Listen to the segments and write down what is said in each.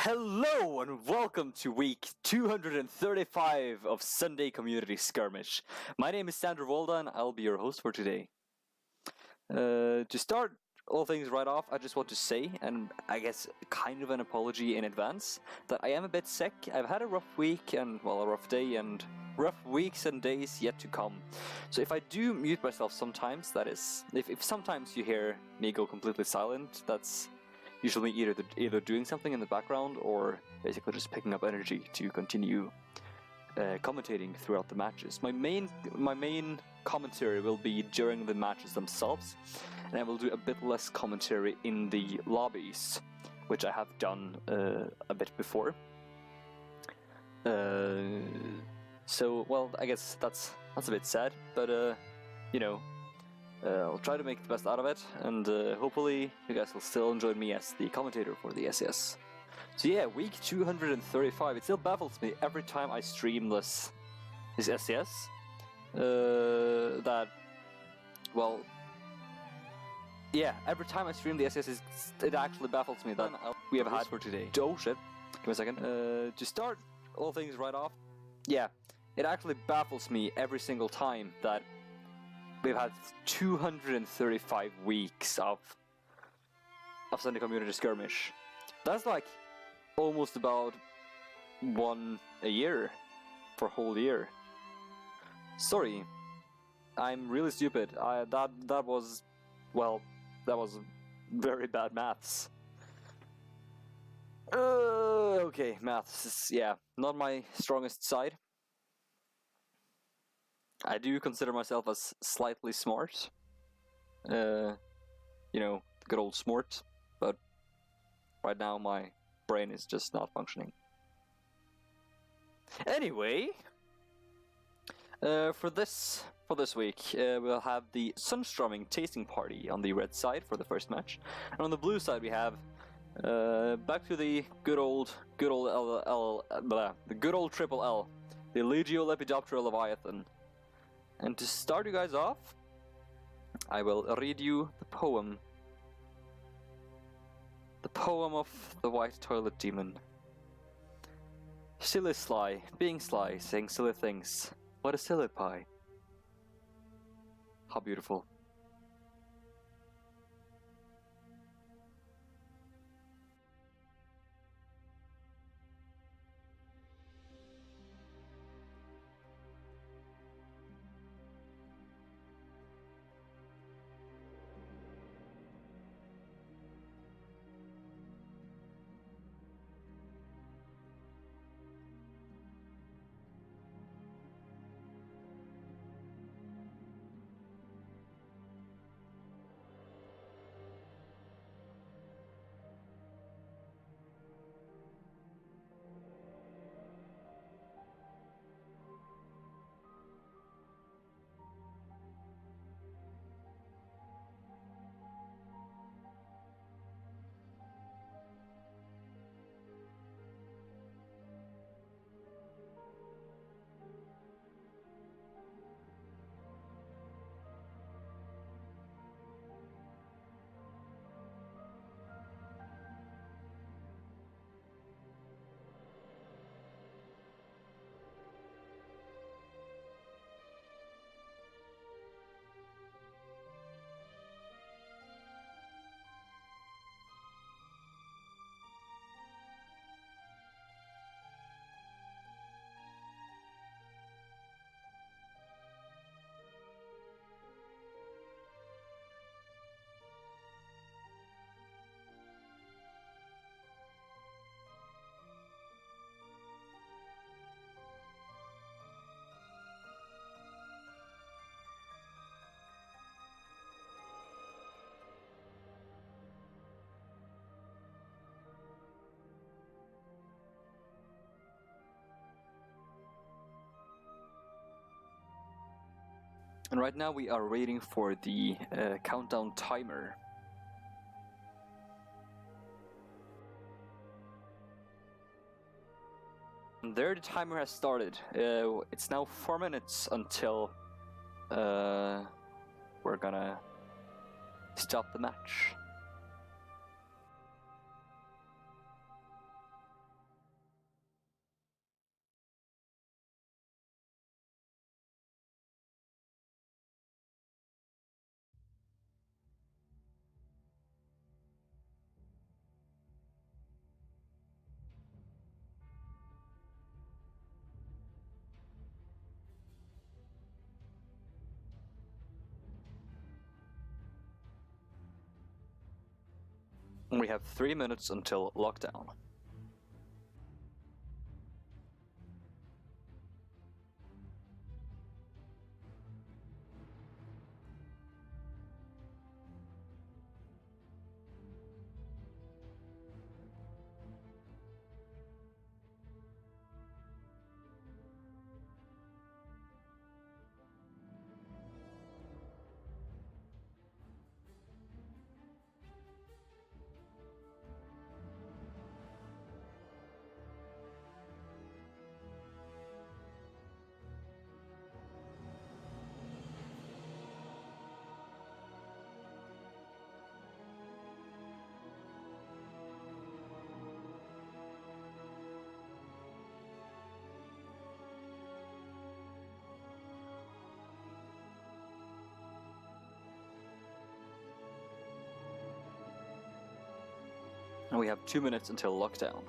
Hello and welcome to week 235 of Sunday Community Skirmish. My name is Sandra Volda and I'll be your host for today. To start all things right off, I just want to say, and I guess kind of an apology in advance, that I am a bit sick. I've had a rough week and, well, a rough day and rough weeks and days yet to come. So if I do mute myself sometimes, that is, if sometimes you hear me go completely silent, that's usually either doing something in the background or basically just picking up energy to continue commentating throughout the matches. My main commentary will be during the matches themselves, and I will do a bit less commentary in the lobbies, which I have done a bit before. So, well, I guess that's a bit sad, but you know. I'll try to make the best out of it, and hopefully you guys will still enjoy me as the commentator for the SES. So yeah, week 235, it still baffles me every time I stream this SES, that, well, yeah, every time I stream the SES, it actually baffles me that we have had for today. Oh shit, give me a second. To start all things right off, yeah, it actually baffles me every single time that we've had 235 weeks of Sunday Community Skirmish. That's like almost about one a year for a whole year. Sorry, I'm really stupid. That was very bad maths. Okay, maths is, yeah, not my strongest side. I do consider myself as slightly smart. You know, good old smart, but right now my brain is just not functioning. Anyway, for this week, we'll have the Sunstrumming tasting party on the red side for the first match, and on the blue side we have back to the good old triple L, the Legio Lepidoptera Leviathan. And to start you guys off, I will read you the poem. The poem of the White Toilet Demon. Silly sly, being sly, saying silly things. What a silly pie. How beautiful. And right now we are waiting for the countdown timer. And there the timer has started. It's now 4 minutes until we're gonna stop the match. We have 3 minutes until lockdown. And we have 2 minutes until lockdown.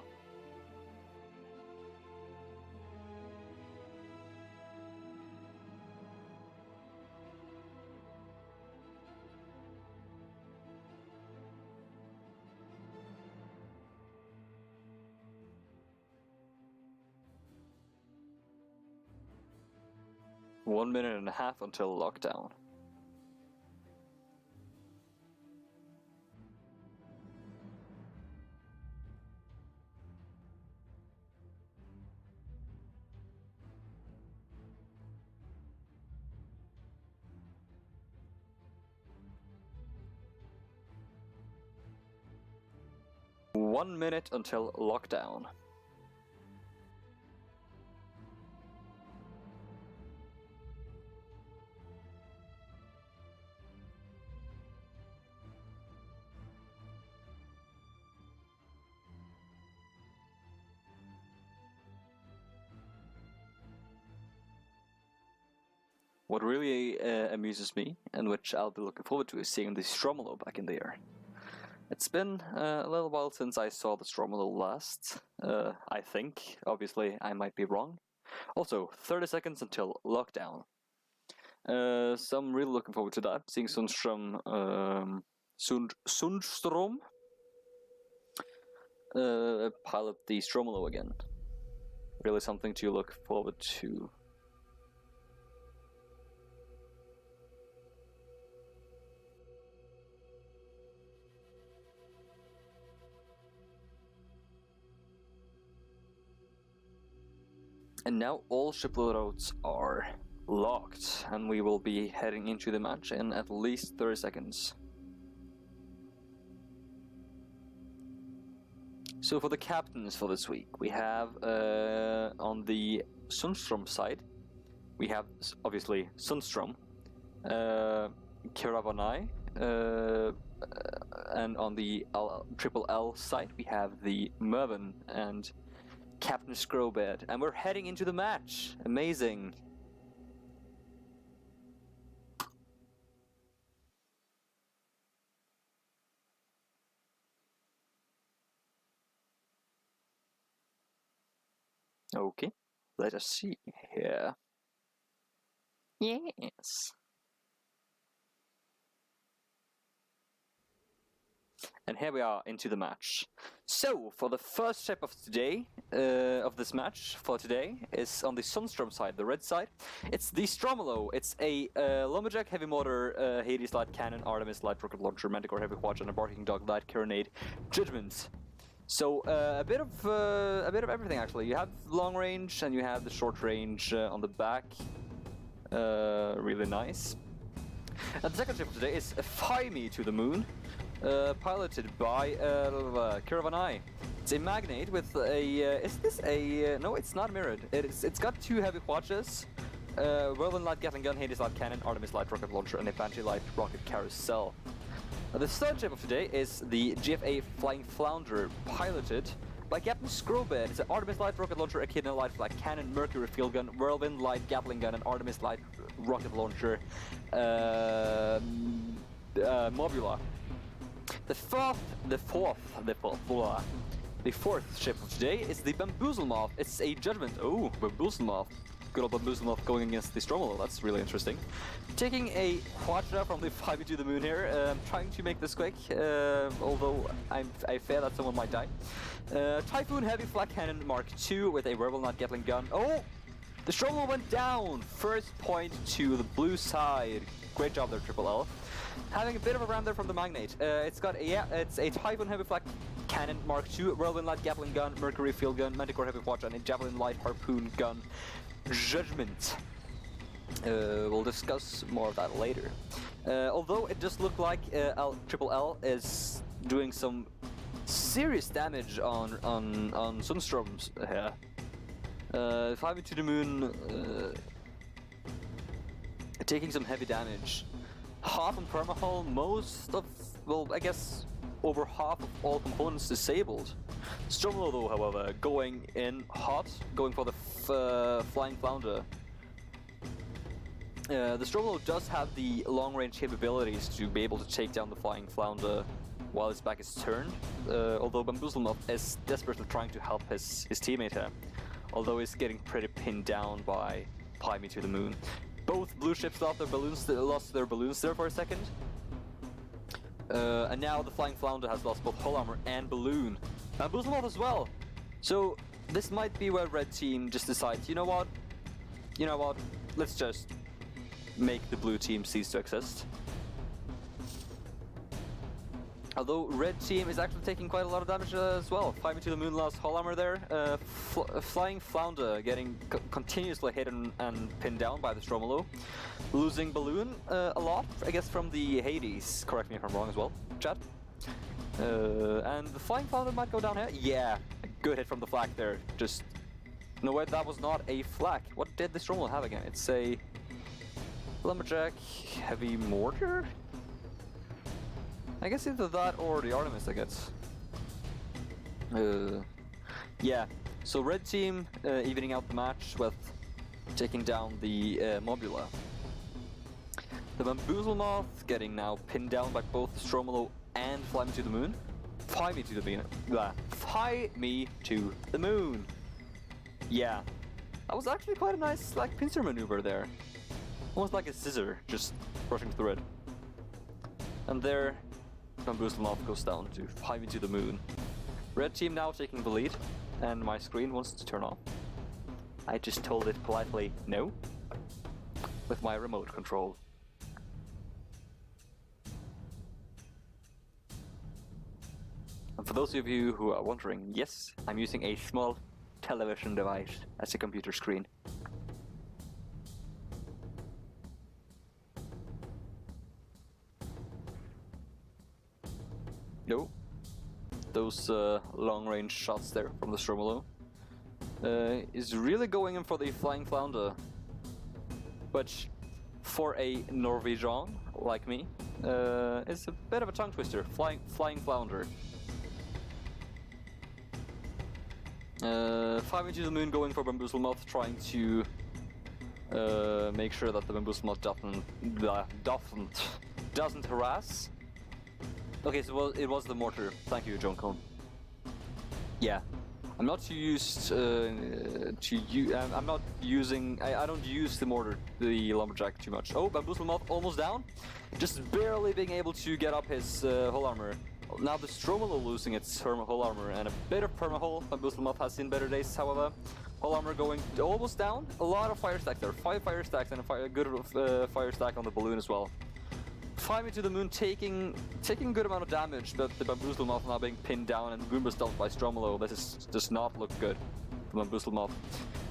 One minute and a half until lockdown. One minute until lockdown. What really amuses me, and which I'll be looking forward to, is seeing the Stromolo back in the air. It's been a little while since I saw the Stromolo last, I think. Obviously, I might be wrong. Also, 30 seconds until lockdown. So I'm really looking forward to that, seeing Sundstrom pilot the Stromolo again. Really something to look forward to. And now all ship loadouts are locked, and we will be heading into the match in at least 30 seconds. So for the captains for this week, we have on the Sundstrom side, we have obviously Sundstrom, Kiravanai, and on the Triple L side, we have the Mervin and Captain Scrowbed, and we're heading into the match. Amazing. Okay, let us see here. Yes. And here we are into the match. So, for the first ship of today, of this match for today, is on the Sundstrom side, the red side. It's the Stromolo. It's a Lumberjack heavy motor, Hades light cannon, Artemis light rocket launcher, Manticore heavy watch, and a Barking Dog light carronade Judgment. So a bit of everything actually. You have long range and you have the short range on the back. Really nice. And the second ship of today is Fly Me to the Moon. Piloted by Kiravanai. It's a Magnate with a. Is this a? No, it's not mirrored. It's got two heavy watches. Whirlwind light Gatling gun, Hades light cannon, Artemis light rocket launcher, and a Banshee light rocket carousel. The third ship of today is the GFA Flying Flounder, piloted by Captain Scrowbed. It's an Artemis light rocket launcher, Echidna light flag cannon, Mercury field gun, Whirlwind light Gatling gun, and Artemis light rocket launcher Mobula. The fourth ship of today is the Bamboozle Moth. It's a Judgment. Oh, Bamboozle Moth. good old Bamboozlemouth going against the Stromolo. That's really interesting. Taking a Quadra from the 5 to the moon here, trying to make this quick, although I fear that someone might die. Typhoon Heavy Flak Cannon Mark II with a Rebel Knot Gatling gun. Oh! The Stromolo went down! First point to the blue side. Great job there, Triple L. Having a bit of a ram there from the Magnate. It's a Typhoon Heavy Flak Cannon Mark II, Whirlwind Light Gatling Gun, Mercury Field Gun, Manticore Heavy Quadra, and a Javelin Light Harpoon Gun. Judgment. We'll discuss more of that later. Although it does look like Triple L is doing some serious damage on Sunstrom's here. 5 into the moon, taking some heavy damage. Half on permahull, most of, well, I guess over half of all components disabled. Stromolo though, however, going in hot, going for the Flying Flounder. The Stromolo does have the long-range capabilities to be able to take down the Flying Flounder while his back is turned, although Bamboozlemouth is desperately trying to help his teammate here, although he's getting pretty pinned down by Fly Me to the Moon. Both blue ships lost their balloons there for a second, and now the Flying Flounder has lost both hull armor and balloon. Bamboozlemouth as well. So this might be where Red Team just decides, you know what, let's just make the blue team cease to exist. Although Red Team is actually taking quite a lot of damage as well. 5 into the moon lost hull armor there. Flying Flounder getting continuously hit and pinned down by the Stromolo. Losing balloon a lot, I guess, from the Hades. Correct me if I'm wrong as well, chat. And the Flying Flounder might go down here. Yeah, a good hit from the flak there. Just, no wait, that was not a flak. What did the Stromolo have again? It's a Lumberjack Heavy Mortar? I guess either that or the Artemis, I guess. Yeah, so Red Team evening out the match with taking down the Mobula. The Bamboozlemouth getting now pinned down by both Stromolo and Fly Me to the Moon. Fly Me to the Moon. Fly Me to the Moon! Yeah, that was actually quite a nice like pincer maneuver there. Almost like a scissor, just rushing through it. And there, Bamboozlemouth goes down to Fly Me to the Moon. Red Team now taking the lead, and my screen wants to turn off. I just told it politely no, with my remote control. And for those of you who are wondering, yes, I'm using a small television device as a computer screen. No, those long-range shots there from the Stromolo is really going in for the Flying Flounder, which for a Norwegian like me is a bit of a tongue twister. Flying Flounder. 5 into the moon going for Bamboozlemouth, trying to make sure that the Bamboozlemouth doesn't harass. Okay, so it was the mortar. Thank you, John Cone. Yeah, I'm not too used I'm not using. I don't use the mortar, the lumberjack, too much. Oh, Bamboozlemouth almost down, just barely being able to get up his hull armor. Now the Stromolo losing its hull armor and a bit of permahull. Bamboozlemouth has seen better days, however. Hull armor going almost down. A lot of fire stacks there. 5 fire stacks and a good fire stack on the balloon as well. 5 into the moon taking a good amount of damage, but the Bamboozlemouth now being pinned down and Goomba stumped by Stromolo. This does not look good for Bamboozlemouth.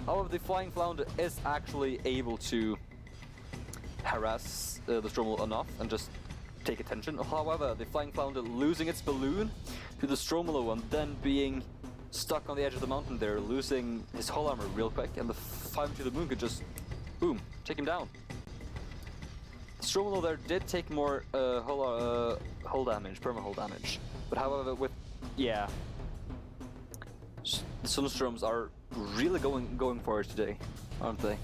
However, the Flying Flounder is actually able to harass the Stromolo enough and just take attention. However, the Flying Flounder losing its balloon to the Stromolo and then being stuck on the edge of the mountain there, losing his hull armor real quick, and the 5 into the moon could just, boom, take him down. Stromolo there did take more hull damage, perma-hull damage, but however with, yeah, the Sunstroms are really going for it today, aren't they?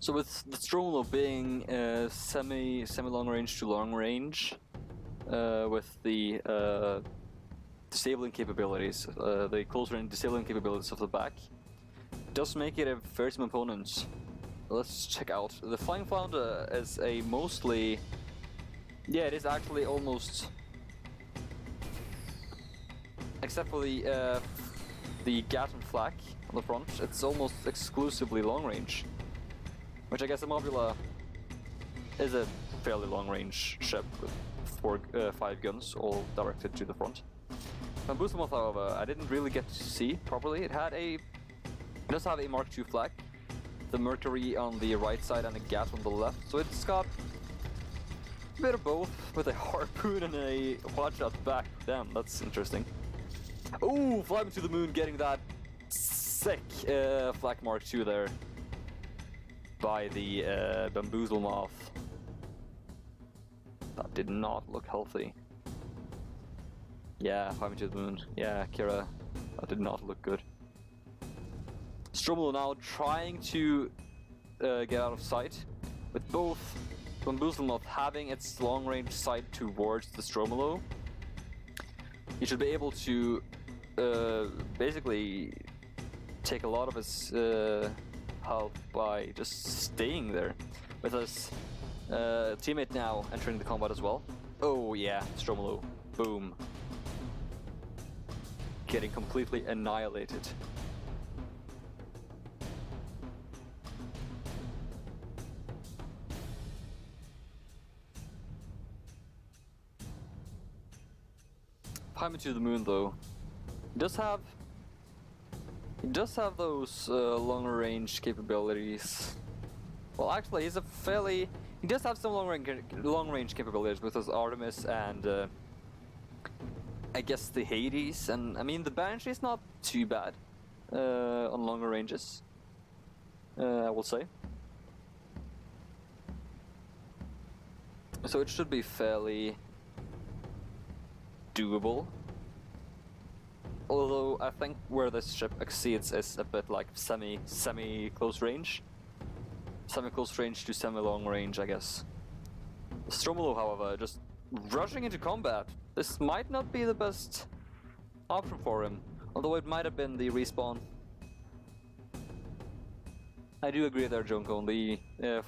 So with the Stromlo being semi long range to long range, with the disabling capabilities, the close range disabling capabilities of the back, does make it a fearsome opponent. Let's check out. The Flying Flounder is a mostly... Yeah, it is actually almost... Except for the Gat and Flak on the front, it's almost exclusively long range. Which I guess Immobula is a fairly long range ship with 5 guns, all directed to the front. Bamboozlemoth, however, I didn't really get to see properly. It does have a Mark II Flak, the Mercury on the right side and a Gat on the left, so it's got a bit of both, with a harpoon and a watch-out back. Damn, that's interesting. Ooh, Fly Me to the Moon getting that sick Flak Mark II there by the Bamboozlemoth. That did not look healthy. Yeah, Fly Me to the Moon. Yeah, Kira, that did not look good. Stromlo now trying to get out of sight, with both Bamboozlemoth having its long-range sight towards the Stromlo. He should be able to basically take a lot of his health by just staying there. With his teammate now entering the combat as well. Oh yeah, Stromlo. Boom. Getting completely annihilated. Fly Me to the Moon, though, he does have those longer range capabilities. Well, actually, he does have some long range capabilities with his Artemis and I guess the Hades, and I mean the Banshee is not too bad on longer ranges, I will say. So it should be fairly doable. Although I think where this ship exceeds is a bit like semi close range. Semi close range to semi long range, I guess. Stromlo, however, just rushing into combat. This might not be the best option for him, although it might have been the respawn. I do agree there, Junko. The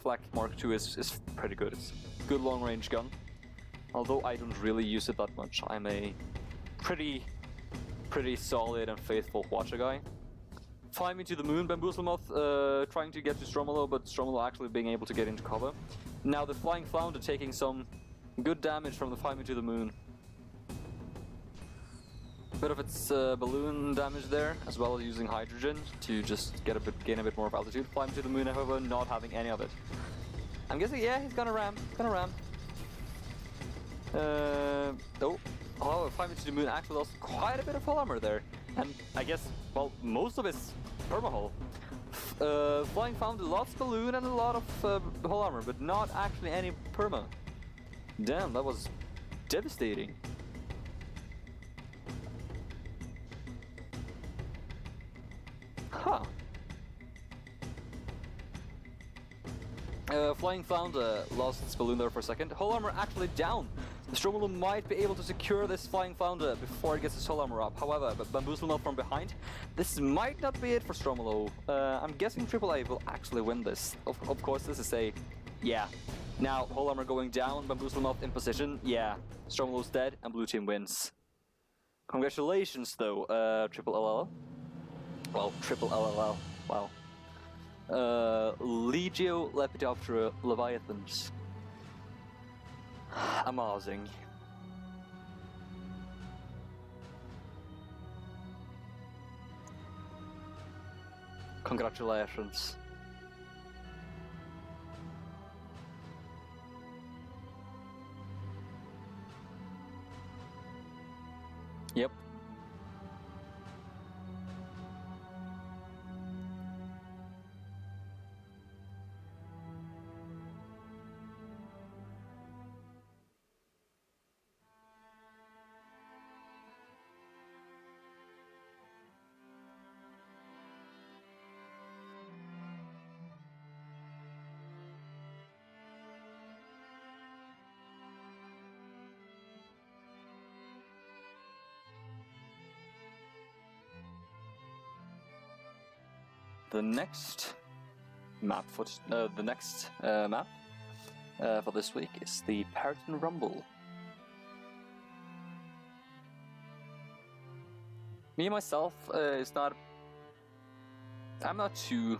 Flak Mark II is pretty good. It's a good long range gun. Although I don't really use it that much. I'm a pretty solid and faithful Watcher guy. Fly Me to the Moon, Bamboozlemoth trying to get to Stromlo, but Stromlo actually being able to get into cover. Now the Flying Flounder taking some good damage from the Fly Me to the Moon. Bit of its balloon damage there, as well as using hydrogen to just gain a bit more of altitude. Fly Me to the Moon, however, not having any of it. I'm guessing, yeah, he's gonna ram. Oh, Fly Me to the Moon actually lost quite a bit of hull armor there. And I guess, well, most of his perma-hull. Flying Flounder lost balloon and a lot of hull armor, but not actually any perma. Damn, that was devastating. Huh. Flying Flounder lost its balloon there for a second. Hull armor actually down. The Stromlo might be able to secure this Flying Flounder before it gets its hull armor up. However, but Bamboozlemoth from behind. This might not be it for Stromlo. I'm guessing AAA will actually win this. Of course, this is a... Yeah. Now, hull armor going down, Bamboozlemoth in position. Yeah. Stromlo's dead, and blue team wins. Congratulations, though, Triple LL. Well, Triple LLL. Wow. Legio Lepidoptera Leviathans. Amazing. Congratulations. Yep. the next map for for this week is the Paraton Rumble. Me myself I'm not too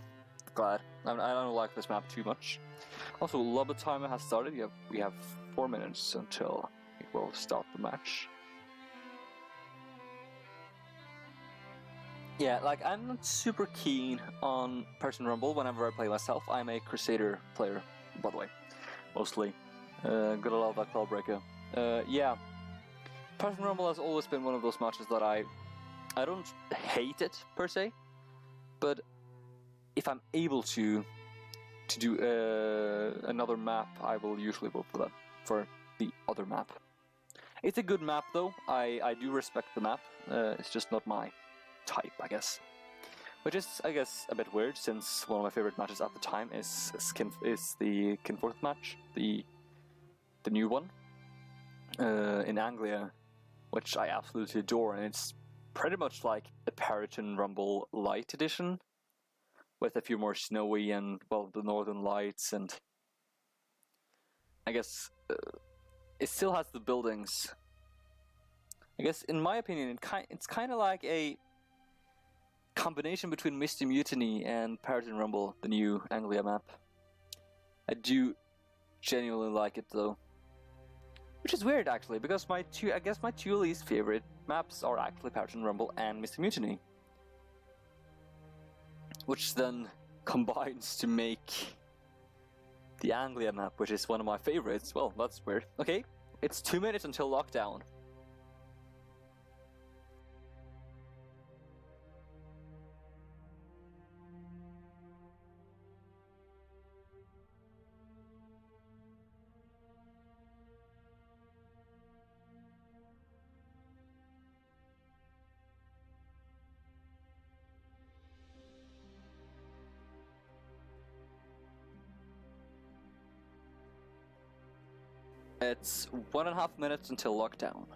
glad. I don't like this map too much. Also, Lobby timer has started. We have 4 minutes until it will start the match. Yeah, like I'm not super keen on Paraton Rumble whenever I play myself. I'm a Crusader player, by the way, mostly. Gotta love that Cloud Breaker. Yeah, Paraton Rumble has always been one of those matches that I don't hate it per se, but if I'm able to do another map, I will usually vote for the other map. It's a good map though. I do respect the map. It's just not my type, I guess. Which is, I guess, a bit weird since one of my favorite matches at the time is the Kinforth match, the new one in Anglia, which I absolutely adore, and it's pretty much like a Paraton Rumble Light edition, with a few more snowy and, well, the Northern Lights, and I guess it still has the buildings. I guess, in my opinion, it's kind of like a combination between Misty Mutiny and Paraton Rumble, the new Anglia map. I do genuinely like it though. Which is weird actually, because my two least favorite maps are actually Paraton Rumble and Misty Mutiny. Which then combines to make the Anglia map, which is one of my favorites. Well, that's weird. Okay, it's 2 minutes until lockdown. It's 1.5 minutes until lockdown.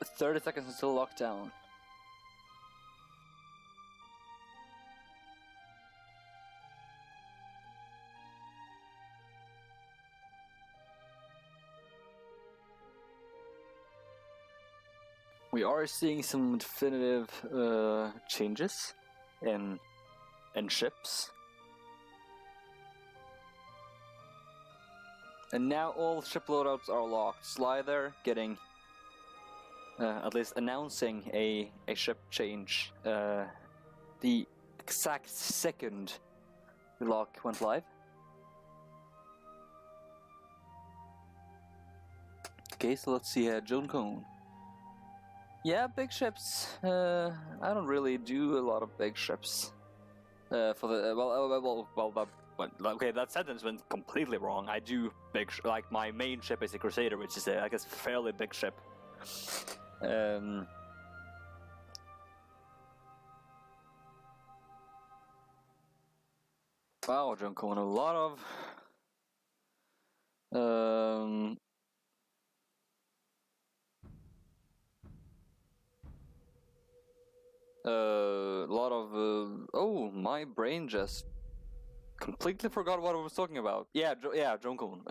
It's 30 seconds until lockdown. We are seeing some definitive changes in ships. And now all ship loadouts are locked. Slither getting, at least announcing a ship change. The exact second the lock went live. Okay, so let's see here, Joan Cone. Yeah, big ships. I don't really do a lot of big ships. For the okay, that sentence went completely wrong. I do big, like my main ship is a Crusader, which is I guess fairly big ship. Wow, Joan Cone, a lot of oh, my brain just completely forgot what I was talking about. Yeah, Joan Cone.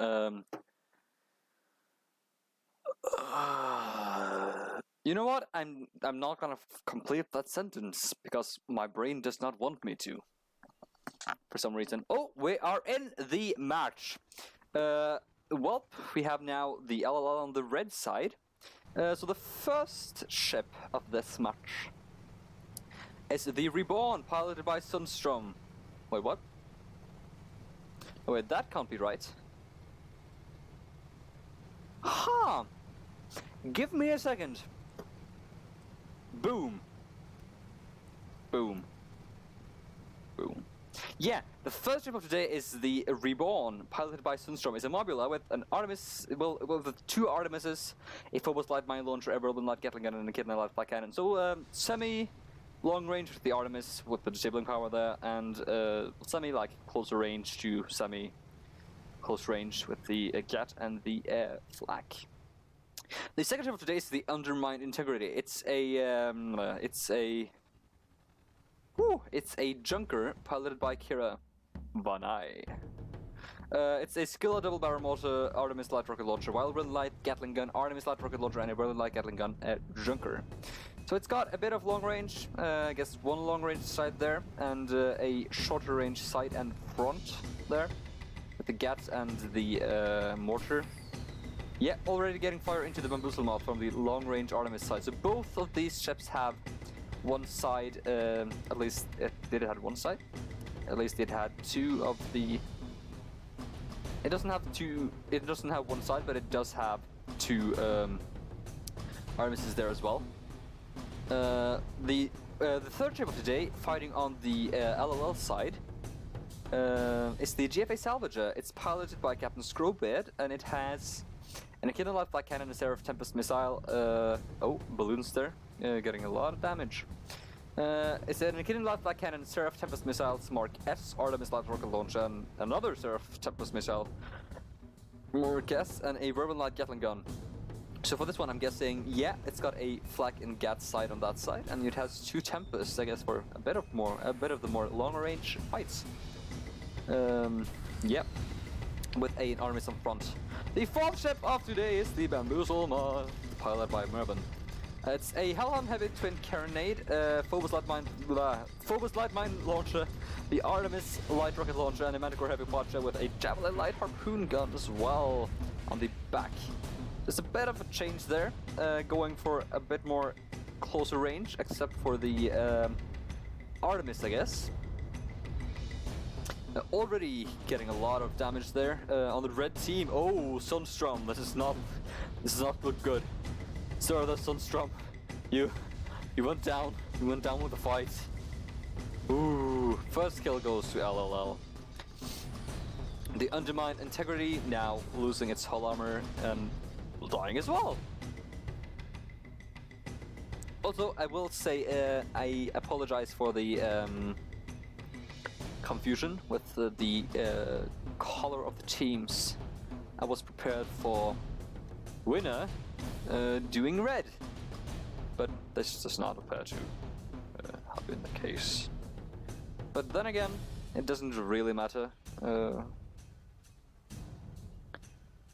You know what? I'm not gonna complete that sentence because my brain does not want me to. for some reason. Oh, we are in the match. Well, we have now the LLL on the red side. So the first ship of this match is the Reborn, piloted by Sundstrom. Wait, what? Oh wait, that can't be right. Huh! Give me a second. Boom. Boom. Boom. Yeah, the first ship of today is the Reborn, piloted by Sundstrom. It's a Mobula with an Artemis, well, with two Artemises, a Phobos Light Mine Launcher, a Whirlwind Light Gatling Gun, and a Echidna Light Flak Cannon. So, semi-long range with the Artemis, with the disabling power there, and semi-like closer range to semi-close range with the Gat and the Flak. The second ship of today is the Undermined Integrity. It's a Junker piloted by Kira Vanai. It's a Skilla double barrel mortar, Artemis light rocket launcher, Whirlwind light Gatling gun, Artemis light rocket launcher, and a Whirlwind light Gatling gun Junker. So it's got a bit of long range, I guess one long range sight there, and a shorter range sight and front there, with the Gats and the mortar. Yeah, already getting fire into the Bamboozle Moth from the long range Artemis side. So both of these ships have one side, at least did it have one side? At least it had two of the. It doesn't have two. It doesn't have one side, but it does have two Artemises there as well. The third ship of today, fighting on the LLL side, is the GFA Salvager. It's piloted by Captain Scrowbeard, and it has an Echidna Light Flak Cannon, a Seraph Tempest missile. Oh, balloons there. Getting a lot of damage. It's an Echidna Light Flak Cannon, Seraph Tempest missiles, Mark S, Artemis Light Rocket Launcher, and another Seraph Tempest missile, Mark S, and a Whirlwind Light Gatling gun. So for this one, I'm guessing, yeah, it's got a Flak and Gat side on that side, and it has two Tempests, I guess, for a bit of the more longer range fights. Yep, with an Artemis on front. The fourth ship of today is the Bamboozle Moth, piloted by Mervyn. It's a Helhelm Heavy Twin Carronade, Phobos Light Mine Launcher, the Artemis Light Rocket Launcher, and a Manticore Heavy Quadra with a Javelin Light Harpoon Gun as well on the back. There's a bit of a change there, going for a bit more closer range, except for the Artemis, I guess. Already getting a lot of damage there on the red team. Oh, Sundstrom, this does not look good. Sir, the Sundstrom, you went down. You went down with the fight. Ooh, first kill goes to LLL. The Undermined Integrity now losing its hull armor and dying as well. Also, I will say I apologize for the confusion with the color of the teams. I was prepared for winner doing red, but this does not appear to have been the case. But then again, it doesn't really matter,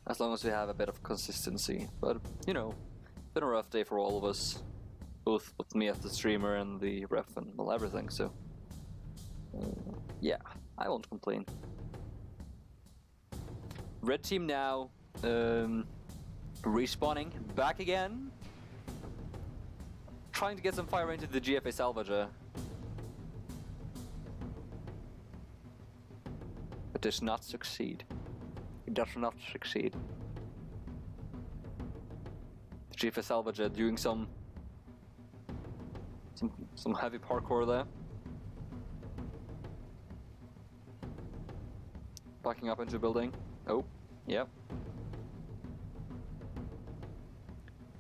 as long as we have a bit of consistency. But you know, it's been a rough day for all of us, both with me as the streamer and the ref and well, everything. So yeah, I won't complain. Red team now. Respawning back again, trying to get some fire into the GFA Salvager, but does not succeed. It does not succeed. The GFA Salvager doing some heavy parkour there, backing up into a building. Oh, yep.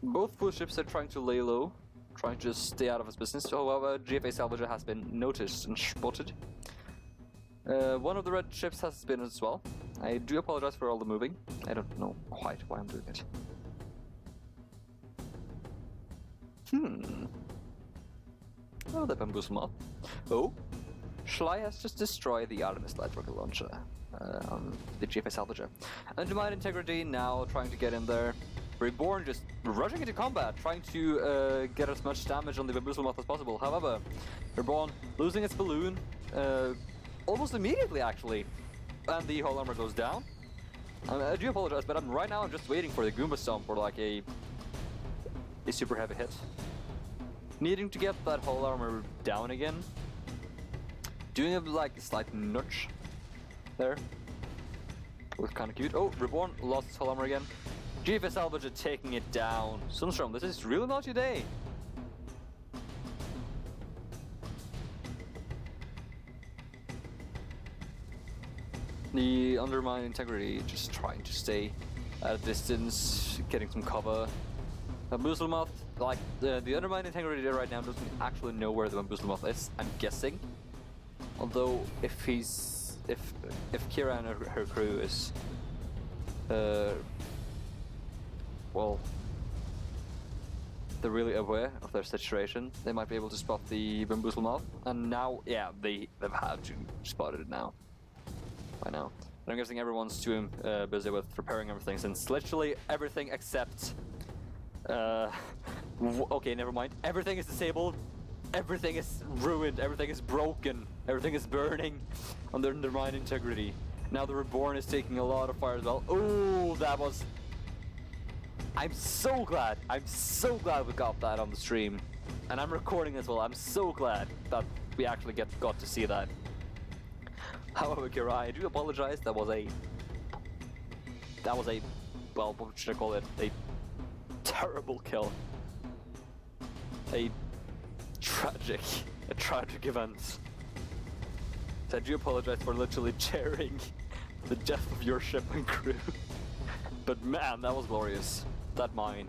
Both full ships are trying to lay low, trying to just stay out of his business. However, GFA Salvager has been noticed and spotted. One of the red ships has been as well. I do apologize for all the moving. I don't know quite why I'm doing it. Oh, the Bamboozle Moth. Oh, Schley has just destroyed the Artemis Light Rocket Launcher on the GFA Salvager. Undermined Integrity now trying to get in there. Reborn just rushing into combat, trying to get as much damage on the Bamboozle Moth as possible. However, Reborn losing its balloon, almost immediately, actually. And the whole armor goes down. I do apologize, but right now I'm just waiting for the Goomba Stomp for like a super heavy hit. Needing to get that whole armor down again. Doing a like slight nudge there. Was kind of cute. Oh, Reborn lost his whole armor again. GFA Salvage taking it down. Sunstrom, this is really not your day. The Undermine Integrity just trying to stay at a distance, getting some cover. Bamboozlemoth, like the Undermine Integrity right now doesn't actually know where the Bamboozlemoth is, I'm guessing. Although if Kira and her crew is well, they're really aware of their situation, they might be able to spot the Bamboozlemoth. And now, yeah, they've had to spot it now. By now. And I'm guessing everyone's too busy with preparing everything, since literally everything except okay, never mind. Everything is disabled. Everything is ruined. Everything is broken. Everything is burning under Undermine Integrity. Now the Reborn is taking a lot of fire as well. Oh, that was... I'm so glad we got that on the stream. And I'm recording as well. I'm so glad that we actually got to see that. However, Kira, I do apologize. That was a... well, what should I call it? A terrible kill. A tragic event. So I do apologize for literally cheering the death of your ship and crew. But man, that was glorious. That mine.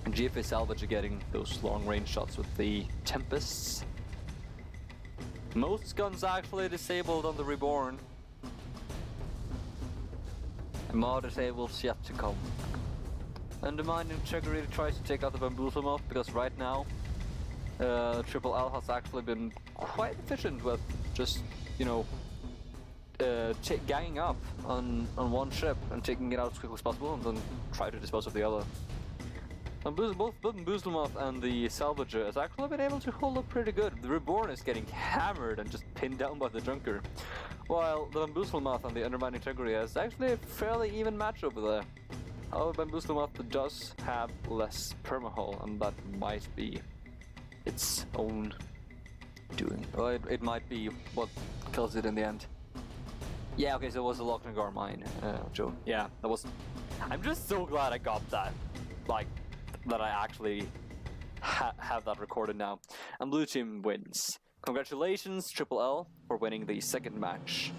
And GFA Salvage are getting those long-range shots with the Tempests. Most guns actually disabled on the Reborn. And more disables yet to come. Undermine Integrity tries to take out the Bamboozlemoth because right now Triple L has actually been quite efficient with just, you know, ganging up on one ship and taking it out as quickly as possible and then try to dispose of the other. And both Bamboozlemoth and the Salvager has actually been able to hold up pretty good. The Reborn is getting hammered and just pinned down by the Junker, while the Bamboozlemoth and the Undermine Integrity is actually a fairly even match over there. However, Bamboozlemoth does have less permahull, and that might be its own doing. Well, it might be what kills it in the end. Yeah, okay, so it was a Lochnagar mine, Joe. Yeah, that was... I'm just so glad I got that. Like, that I actually have that recorded now. And Blue Team wins. Congratulations, Triple L, for winning the second match.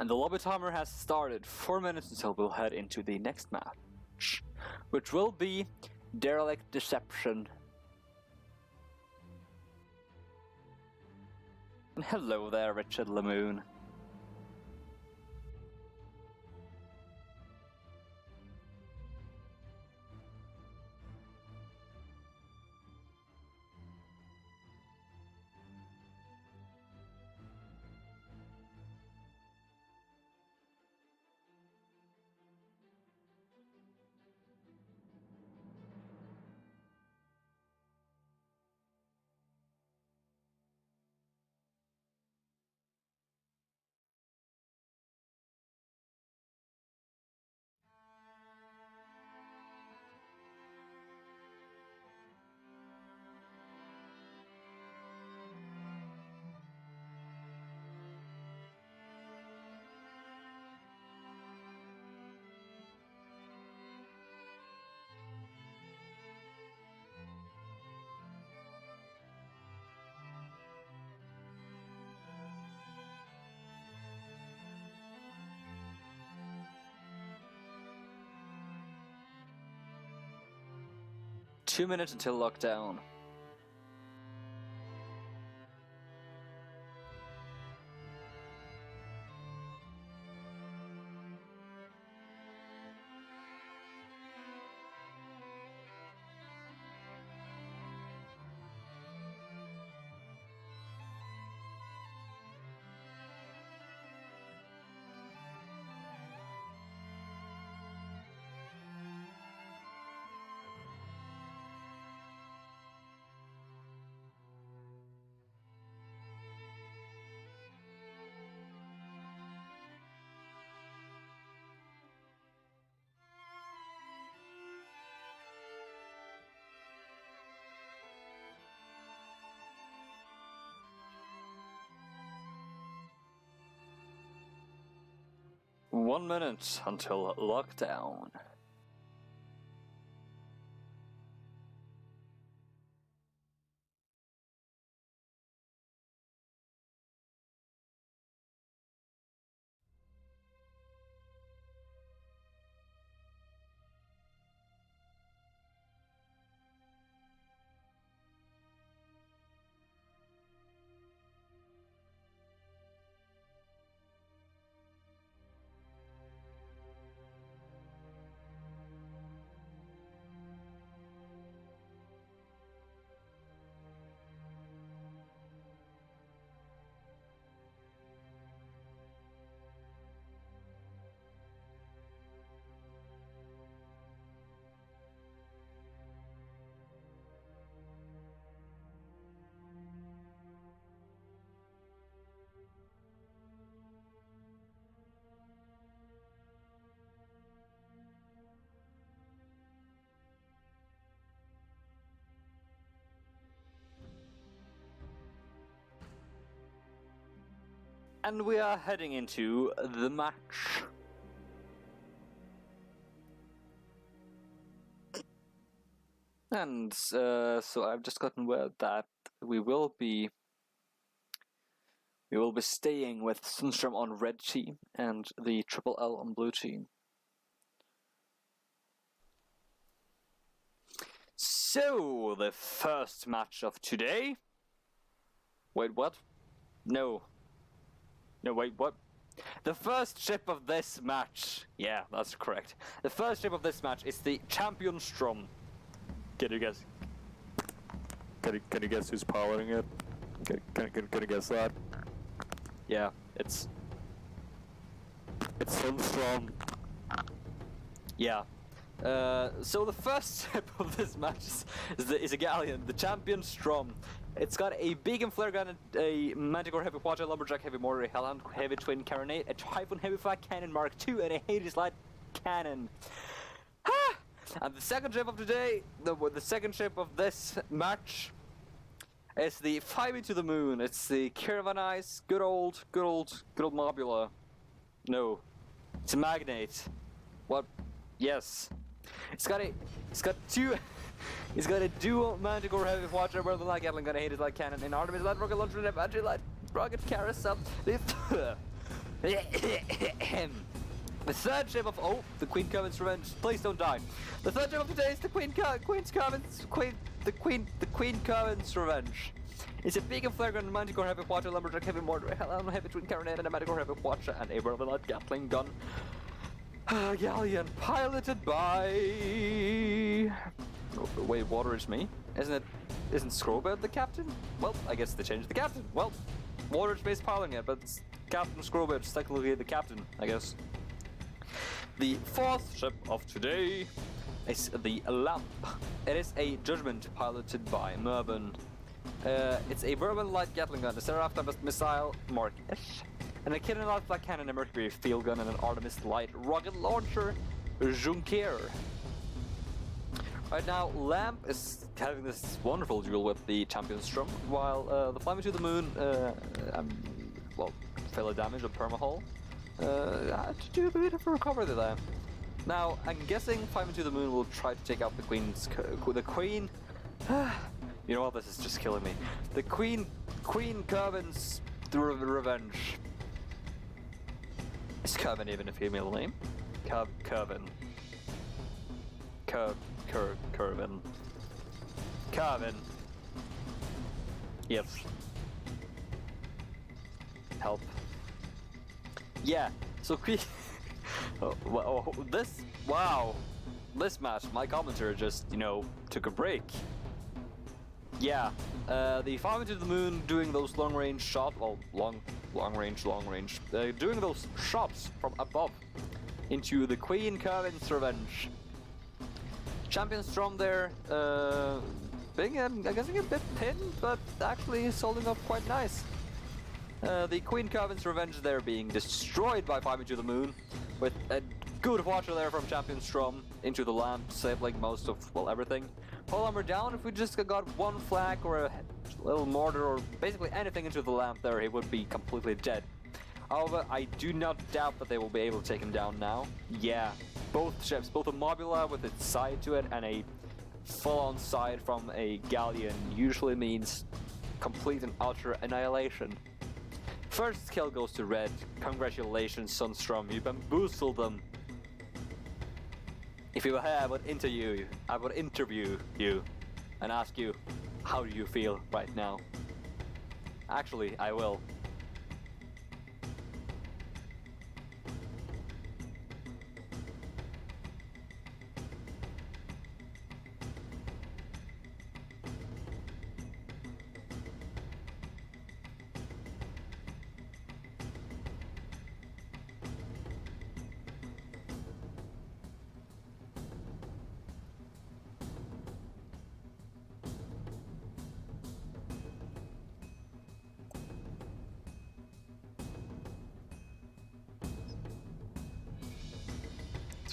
And the lobby timer has started. 4 minutes until we'll head into the next match, which will be Derelict Deception. And hello there, Richard Lamoon. Two minutes until lockdown. One minute until lockdown. And we are heading into the match. And so I've just gotten word that we will be staying with Sundstrom on red team and the Triple L on blue team. So the first match of today. Wait, what? No, wait, what? The first ship of this match, yeah, that's correct. The first ship of this match is the Champion Strom. Can you guess? Can you guess who's powering it? Can you guess that? Yeah, it's Sundstrom. Yeah. So the first ship of this match is a galleon, the Champion Strom. It's got a beacon flare gun, a Manticore Heavy Quadra Lumberjack Heavy Mortar, a Hellhound Heavy Twin Carronade, a Typhoon Heavy Flat Cannon Mark II, and a Hades Light Cannon. And the second ship of today, the second ship of this match, is the 5 to the Moon. It's the Caravanized, good old Mobula. No, it's a Magnate. What? Yes. It's got a dual Manticore Heavy Quadra World Light Gatling Gun, a Hades Light Cannon, an Artemis Light Rocket Launcher, and a Battery Light Rocket Carousel. The third ship of the Queen Covenant's Revenge. Please don't die. The third ship of today is the Queen Covenant's Revenge. It's a big and flagrant Manticore Heavy Watcher, Lumberjack Heavy Mortar, Hellhound Heavy Twin Carronade, and a Manticore Heavy Watcher, and a Vermilion Gatling gun. Galleon piloted by. Oh, wait, Water is me? Isn't Scrowbird the captain? Well, I guess they changed the captain. Well, Water is based piloting it, but Captain Scrowbird is technically the captain, I guess. The fourth ship of today is the Lamp. It is a Judgment piloted by Mervyn. It's a Vermin light Gatling gun, a Seraph Tempest missile, Mark S, and a Kidden light black cannon, a Mercury field gun, and an Artemis light rocket launcher, Junker. Right now, Lamp is having this wonderful duel with the Champion Strum, while the Fly Me to the Moon, fail a damage on Permahull. To do a bit of a recovery there. Now, I'm guessing Fly Me to the Moon will try to take out the Queen. You know what? This is just killing me. The Queen Curvin's Revenge. Is Curvin even a female name? Curvin. Curvin. Yes. Help. Yeah, so this match, my commentator just, took a break. Yeah, the Fly Me to the Moon doing those long range shots, long range, doing those shots from above into the Queen Curvin's Revenge. Champion Strom there, being, I'm guessing a bit pinned, but actually is holding up quite nice. The Queen Curvin's Revenge there being destroyed by Fly Me to the Moon, with a good watcher there from Champion Strom into the Lamp, disabling most of, everything. Whole armor down. If we just got one flag or a little mortar or basically anything into the Lamp there, he would be completely dead. However, I do not doubt that they will be able to take him down now. Yeah, both ships, both a Mobula with its side to it and a full-on side from a Galleon usually means complete and utter annihilation. First kill goes to Red. Congratulations, Sunstrom, you bamboozled them. If you were here, I would interview you and ask you, how do you feel right now? Actually, I will.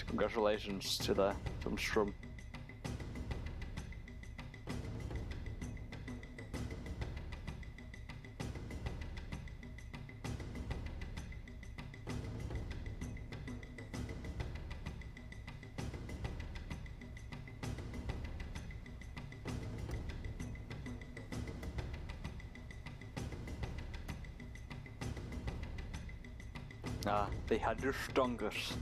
Congratulations to the Strom. They had their strongest.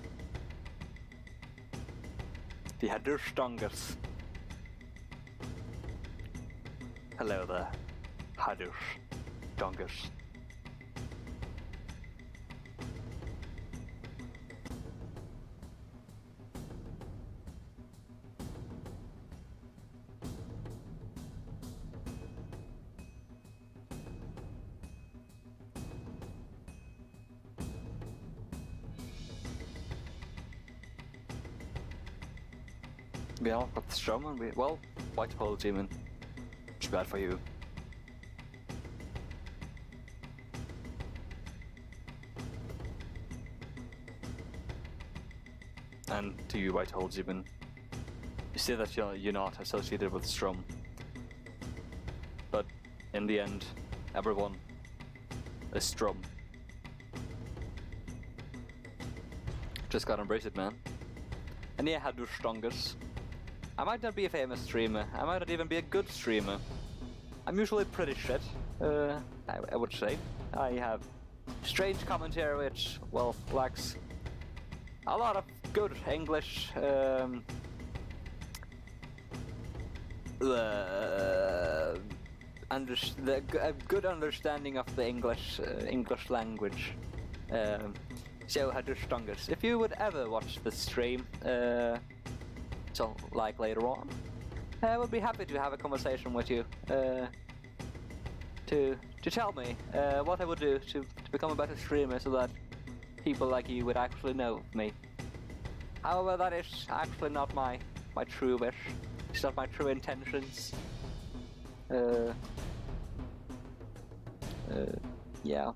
They had their strongest. Hello there. Hadus. Strongest. We all got Strom and White Hole Demon. Too bad for you. And to you, White Hole Demon, you say that you're not associated with Strom. But in the end, everyone is Strom. Just gotta embrace it, man. And yeah, Hadus strongest. I might not be a famous streamer, I might not even be a good streamer. I'm usually pretty shit, I would say. I have strange commentary which, well, lacks a lot of good English. A good understanding of the English language. So Hadustungus, if you would ever watch the stream, so like later on, I would be happy to have a conversation with you, to tell me what I would do to become a better streamer, so that people like you would actually know me. However, that is actually not my true wish. It's not my true intentions. Yeah.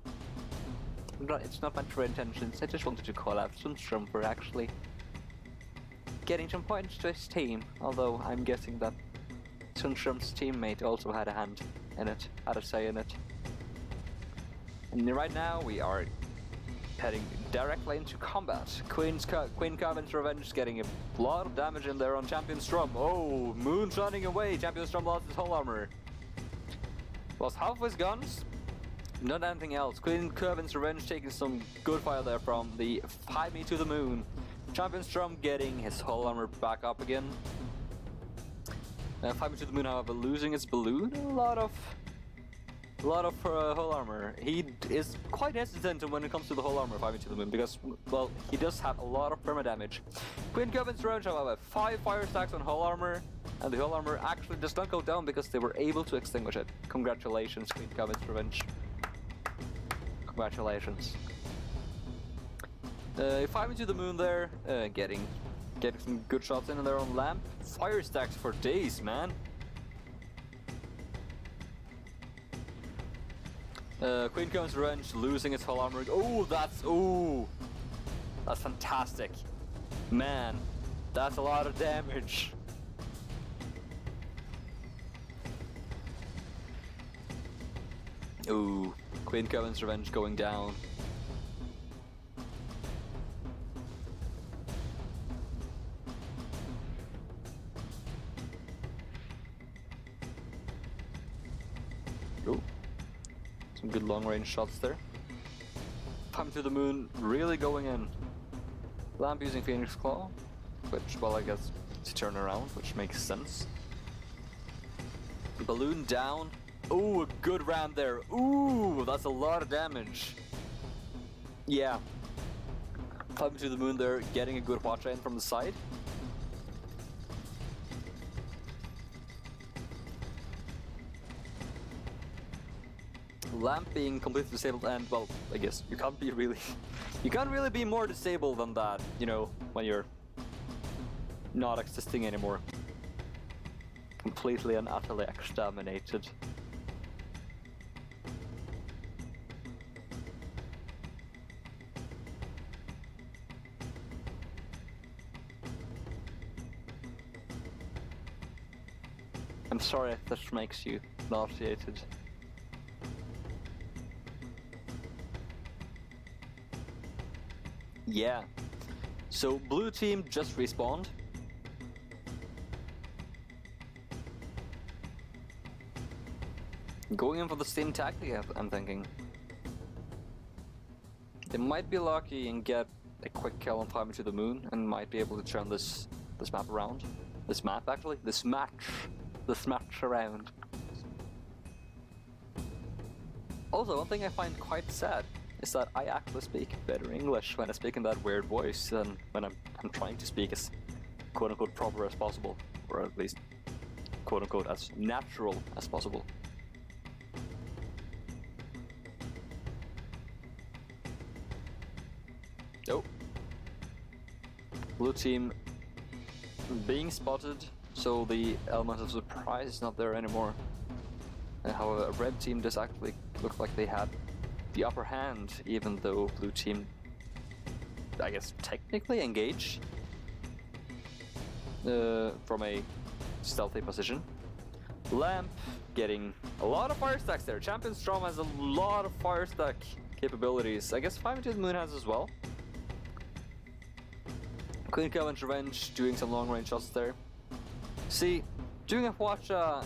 It's not my true intentions. I just wanted to call out Sundstrom for actually getting some points to his team, although I'm guessing that Sundstrom's teammate also had a hand in it, had a say in it. And right now we are heading directly into combat. Queen Coven's Revenge getting a lot of damage in there on Champion Strom. Oh, moonshining away. Champion Strom lost his whole armor. Lost half of his guns. Not anything else. Queen Coven's Revenge taking some good fire there from the Fly Me to the Moon. Champion Strom getting his whole armor back up again. Fly Me to the Moon, however, losing its balloon. A lot of whole armor. He is quite hesitant when it comes to the whole armor, Fly Me to the Moon, because, well, he does have a lot of perma damage. Queen Coven's Revenge, however, 5 fire stacks on whole armor, and the whole armor actually does not go down because they were able to extinguish it. Congratulations, Queen Coven's Revenge. Congratulations. Fly Me to the Moon there, getting some good shots in there on Lamp. Fire stacks for days, man. Queen Coven's Revenge losing its whole armor. Oh, that's fantastic. Man, that's a lot of damage. Ooh, Queen Coven's Revenge going down. Ooh, some good long-range shots there. Fly Me to the Moon really going in. Lamp using Phoenix Claw, which, well, I guess to turn around, which makes sense. Balloon down. Ooh, a good ram there. Ooh, that's a lot of damage. Yeah. Fly Me to the Moon there, getting a good watch in from the side. Lamp being completely disabled, and, well, I guess you can't really be more disabled than that, you know, when you're not existing anymore. Completely and utterly exterminated. I'm sorry if this makes you nauseated. Yeah. So blue team just respawned. Going in for the same tactic, I'm thinking. They might be lucky and get a quick kill on Fly Me to the Moon, and might be able to turn this map around. This match around. Also, one thing I find quite sad is that I actually speak better English when I speak in that weird voice than when I'm trying to speak as quote-unquote proper as possible, or at least quote-unquote as natural as possible. Oh. Blue team being spotted, so the element of surprise is not there anymore. However, red team does actually look like they had the upper hand, even though blue team, I guess, technically engaged from a stealthy position. Lamp getting a lot of fire stacks there. Champion Strom has a lot of fire stack capabilities. I guess Fly Me to the Moon has as well. Queen Coven's Revenge doing some long range shots there. See, doing a watch at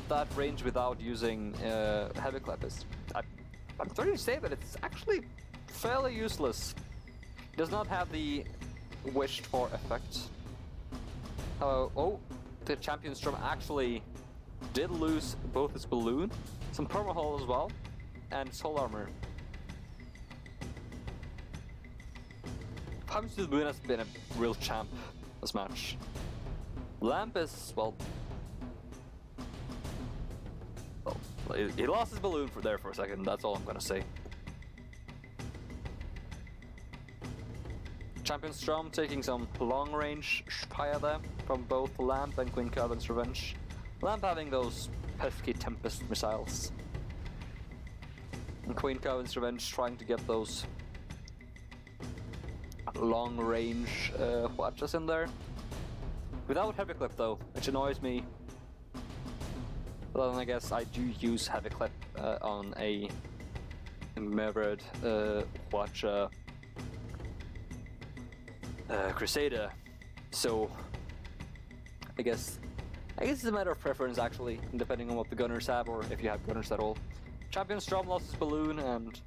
that range without using heavy clip is, I'm sorry to say, but it's actually fairly useless. It does not have the wished for effect. Oh, the Champion Storm actually did lose both his balloon, some perma-hull as well, and soul armor. Comes to the Moon has been a real champ this match. Lamp is, well, he lost his balloon for a second, that's all I'm gonna say. Champion Strom taking some long range fire there from both Lamp and Queen Calvin's Revenge. Lamp having those pesky Tempest missiles. And Queen Calvin's Revenge trying to get those long range watches in there. Without Heavy Clip though, which annoys me. Well, then I guess I do use Heavy Clip on a Merid watch Crusader, so I guess it's a matter of preference actually, depending on what the gunners have or if you have gunners at all. Champion Strom lost his balloon and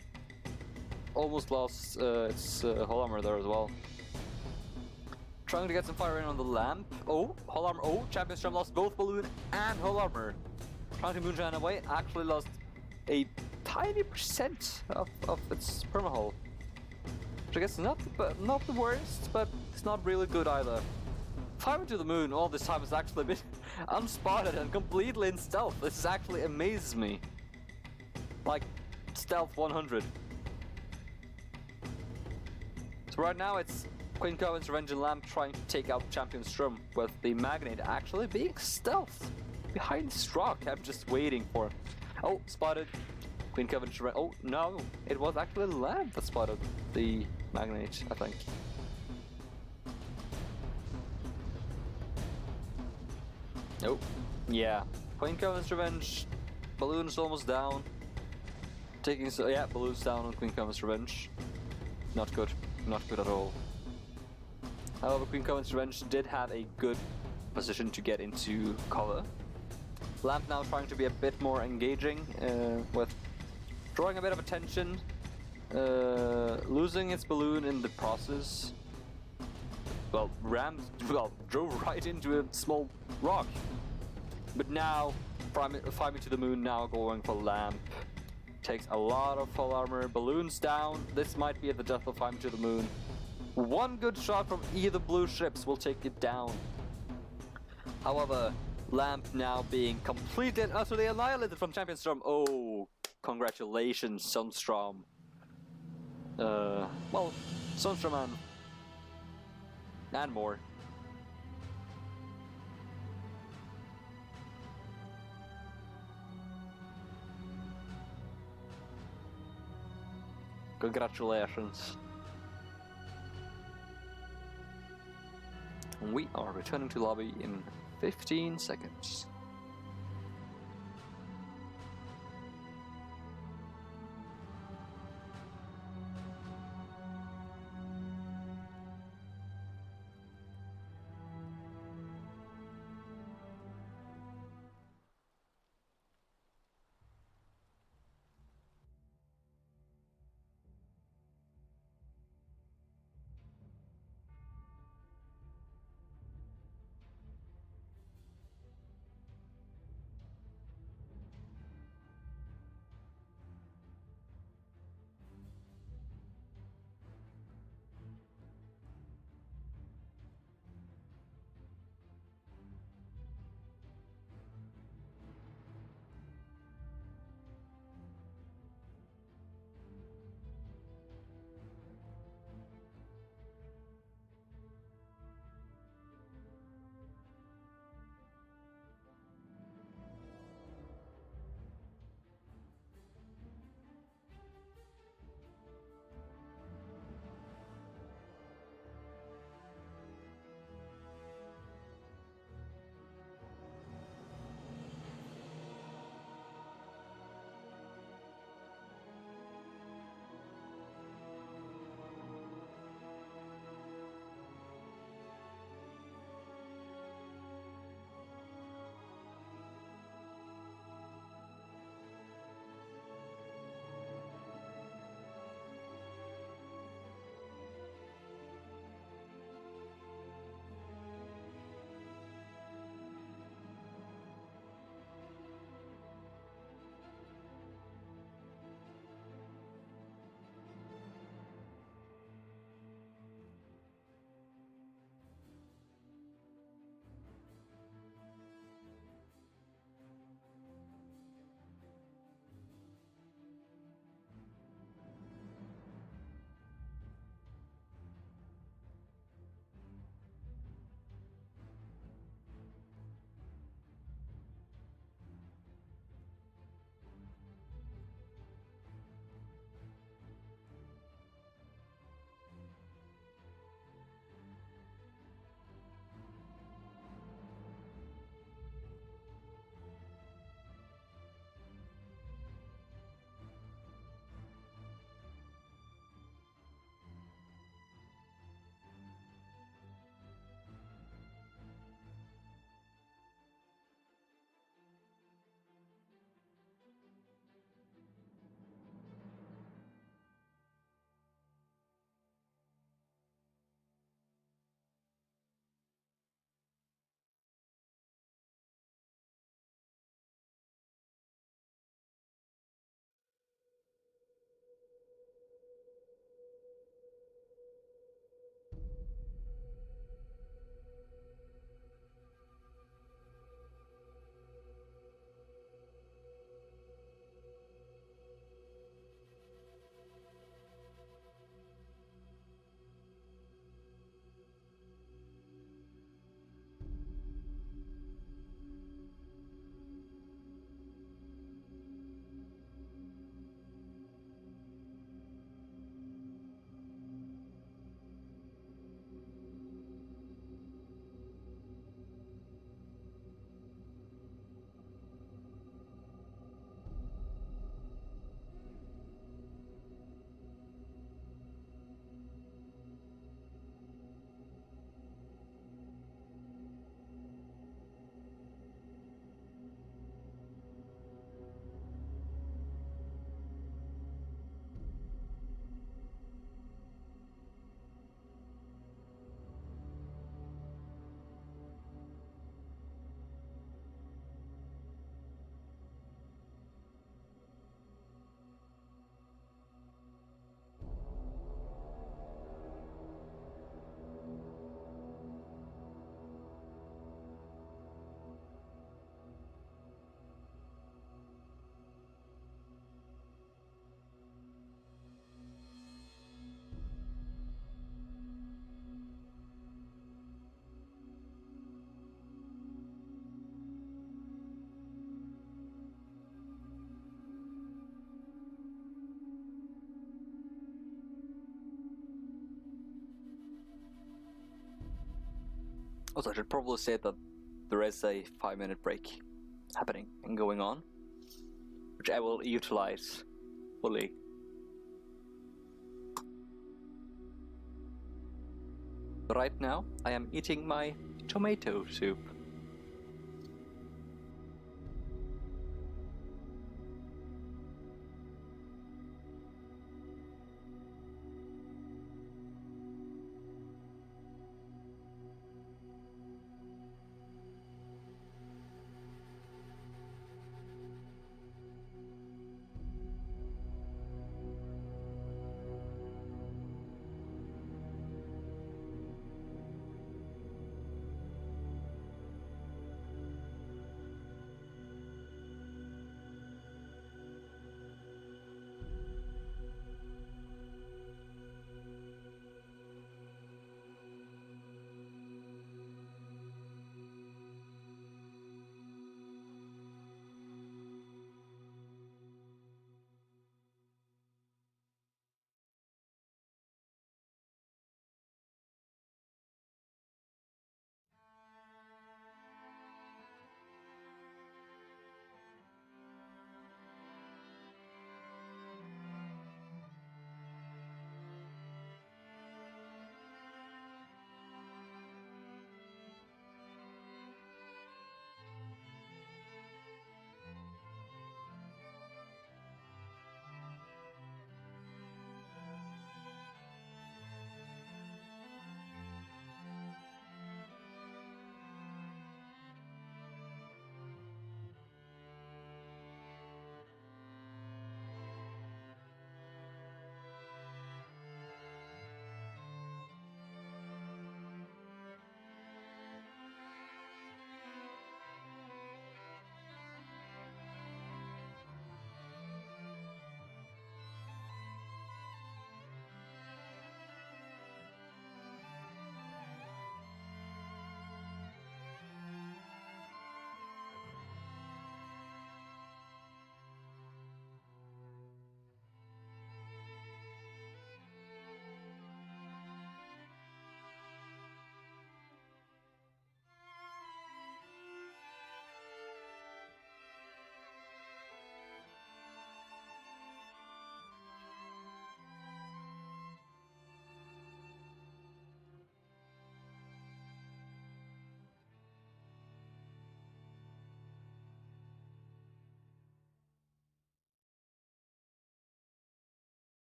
almost lost its hull armor there as well. Trying to get some fire in on the Lamp. Oh, hull armor. Oh, Champion Strom lost both balloon and hull armor. Trying to moonshine away, actually lost a tiny percent of its perma-hull. Which I guess not the worst, but it's not really good either. Firing to the Moon all this time has actually been unspotted and completely in stealth. This actually amazes me. Like, stealth 100. So right now it's Queen Calvin's Revenge and Lamp trying to take out Champion Strom, with the Magnate actually being stealth behind this rock. I'm just waiting for it. Oh, spotted. Queen Calvin's Revenge. Oh no, it was actually Lamp that spotted the Magnate, I think. Oh, yeah. Queen Calvin's Revenge. Balloon's almost down. Taking so yeah, balloon's down on Queen Calvin's Revenge. Not good. Not good at all. However, Queen Calvin's Revenge did have a good position to get into cover. Lamp now trying to be a bit more engaging with drawing a bit of attention, losing its balloon in the process. Well, drove right into a small rock. But now, Firing to the Moon now going for Lamp. Takes a lot of full armor, balloons down. This might be at the death of Firing to the Moon. One good shot from either blue ships will take it down. However, Lamp now being completely and utterly annihilated from Champion Strom. Oh, congratulations, Sunstrom. Well, Sunstrom and more. Congratulations. We are returning to lobby in 15 seconds. Also, I should probably say that there is a 5-minute break happening and going on, which I will utilize fully. Right now, I am eating my tomato soup.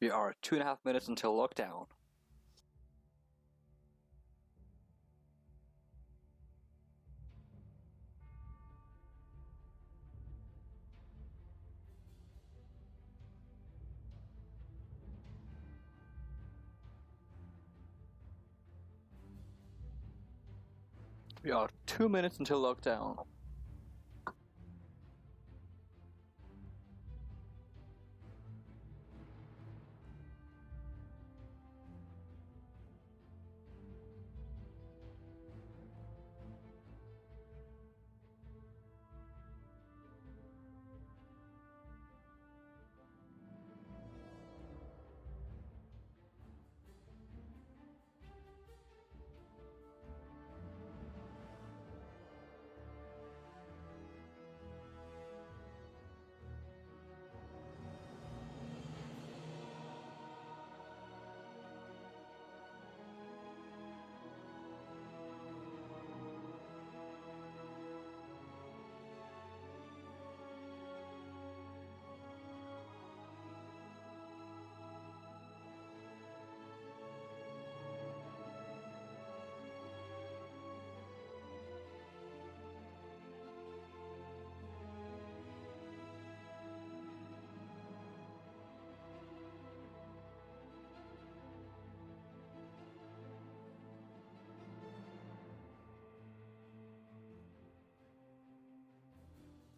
We are 2.5 minutes until lockdown. We are 2 minutes until lockdown.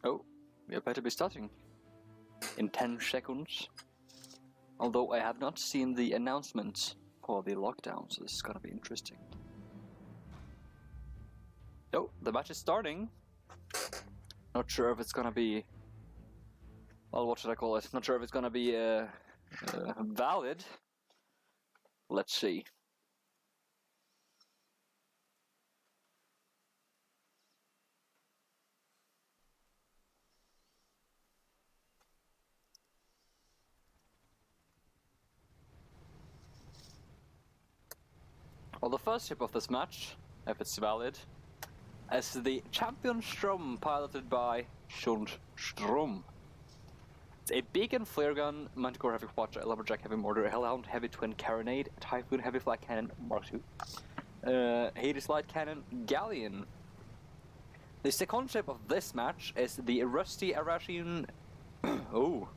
Oh, we are about to be starting in 10 seconds. Although I have not seen the announcement for the lockdown, so this is gonna be interesting. Oh, the match is starting. Not sure if it's gonna be... Well, what should I call it? Not sure if it's gonna be valid. Let's see. Well, the first ship of this match, if it's valid, is the Champion Strom, piloted by Schund Strom. It's a beacon flare gun, Manticore Heavy Quadra, a Lumberjack Heavy Mortar, a Hellhound Heavy Twin Carronade, a Typhoon Heavy Flak Cannon Mark II, Hades Light Cannon Galleon. The second ship of this match is the Rusty Arashian. Oh.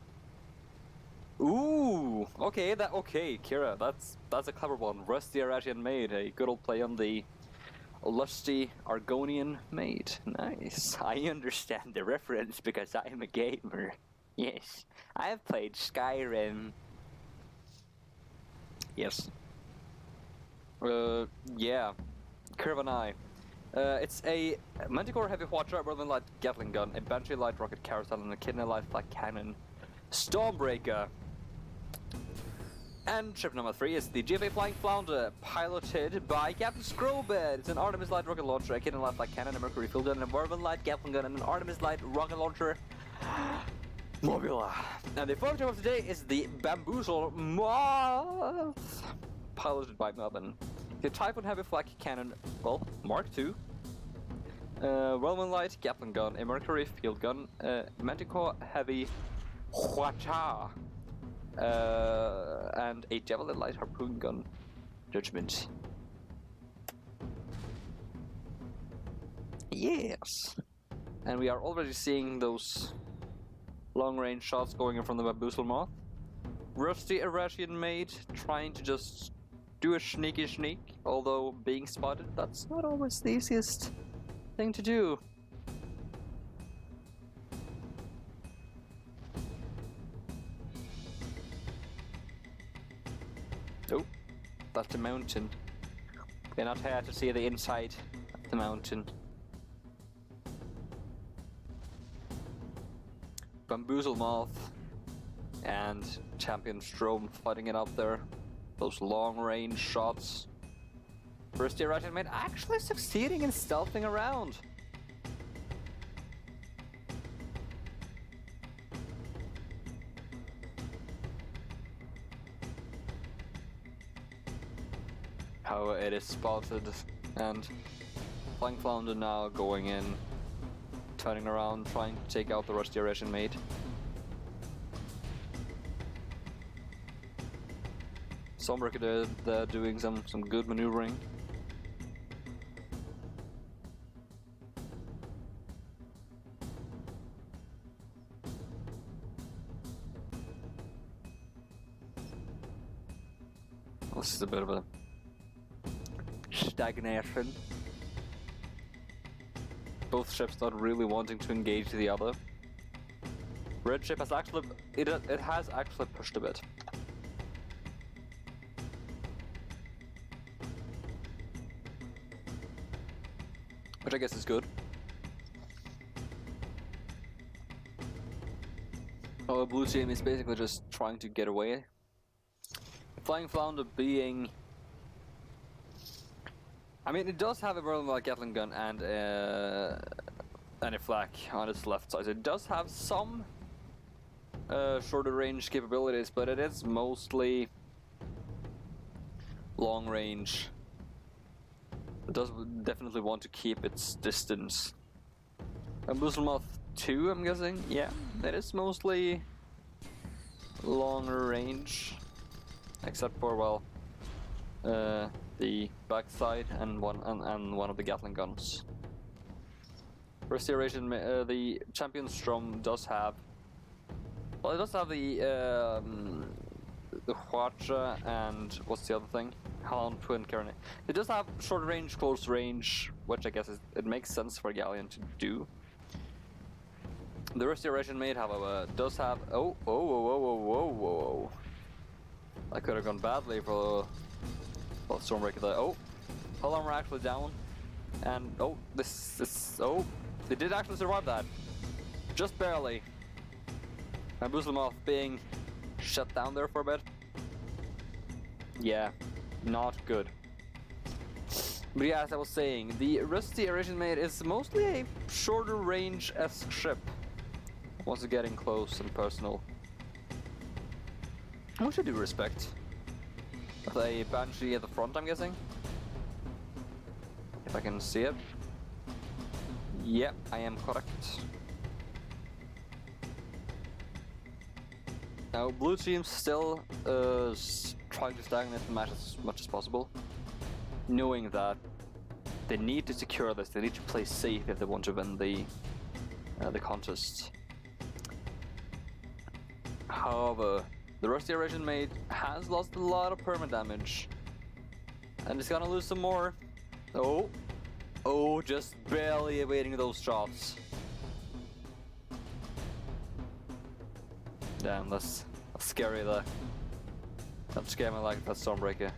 Ooh, okay, Kira, that's a clever one. Rusty Arashian Maid, a good old play on the lusty Argonian Maid. Nice. I understand the reference because I am a gamer. Yes, I have played Skyrim. Yes. Yeah, Curve and I. It's a Manticore Heavy Quadra, Whirlwind Light Gatling Gun, a Banshee Light Rocket Carousel, and a Kidney Light Flak Cannon Stormbreaker. And ship number 3 is the GFA Flying Flounder, piloted by Captain Scrowbed. It's an Artemis Light Rocket Launcher, a Kidney Light Flak Cannon, a Mercury Field Gun, a Whirlwind Light Gatling Gun, and an Artemis Light Rocket Launcher Mobula. And the fourth ship of today is the Bamboozle Moth, piloted by Melvin. The Typhoon Heavy Flak Cannon, well, Mark II. Whirlwind Light Gatling Gun, a Mercury Field Gun, Manticore Heavy Huacha, and a Javelin Light Harpoon Gun Judgment. Yes! And we are already seeing those long-range shots going in from the Bamboozle Moth. Rusty Arashian Maid trying to just do a sneaky sneak, although being spotted, that's not always the easiest thing to do. Oh, that's the mountain. We're not here to see the inside of the mountain. Bamboozle Moth and Champion Strom fighting it up there. Those long-range shots. Rusty Arashian Maid actually succeeding in stealthing around. How it is spotted, and Flying Flounder now going in, turning around, trying to take out the Rusty Arashian Maid. Stormbreaker they're doing some good maneuvering. This is a bit of a stagnation. Both ships not really wanting to engage the other. Red ship has actually it has actually pushed a bit. Which I guess is good. Oh, blue team is basically just trying to get away. Flying Flounder being... I mean, it does have a Merlin Gatling gun and a flak on its left side. It does have some shorter range capabilities, but it is mostly long range. It does definitely want to keep its distance. And Boostermoth 2, I'm guessing? Yeah, it is mostly longer range. Except for, well, the backside and one of the Gatling guns. Restoration, the Champion Strom does have... Well, it does have the Huacha and what's the other thing? Hound Twin Carronade. It does have short range, close range, which I guess it makes sense for a Galleon to do. The Restoration Mate, however, does have... Whoa. That could have gone badly for Stormbreaker there. Oh, hull armor actually down. And they did actually survive that. Just barely. And Boostermoth being shut down there for a bit. Yeah, not good. But yeah, as I was saying, the Rusty Arisen Mate is mostly a shorter range-esque ship. Once it's getting close and personal. Which I do respect. With a Banshee at the front, I'm guessing. If I can see it. Yep, I am correct. Now, blue team still trying to stagnate the match as much as possible. Knowing that they need to secure this, they need to play safe if they want to win the contest. However, the Rusty Arisen Mate has lost a lot of perma damage. And it's gonna lose some more. Oh, just barely evading those shots. Damn, that's scary there. That scared me like that Stormbreaker.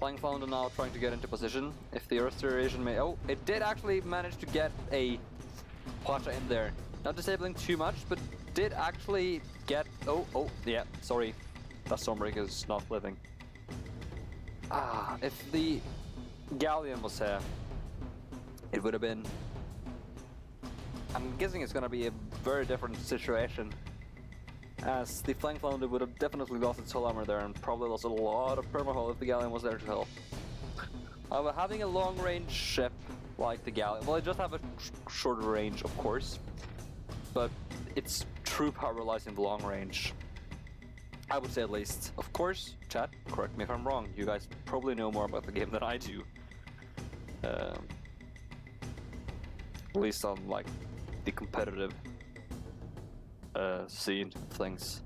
Flying Flounder now trying to get into position. If the Restoration Mate... Oh, it did actually manage to get a Huacha in there. Not disabling too much, but did actually get... Oh, yeah, sorry. That Stormbreaker is not living. If the Galleon was here, it would have been... I'm guessing it's gonna be a very different situation. As the Flying Flounder would have definitely lost its hull armor there and probably lost a lot of perma-hull if the Galleon was there to help. However, having a long-range ship like the Galleon, well, it does have a shorter range, of course, but its true power lies in the long range. I would say at least. Of course, chat, correct me if I'm wrong. You guys probably know more about the game than I do. At least on, like, the competitive scene of things.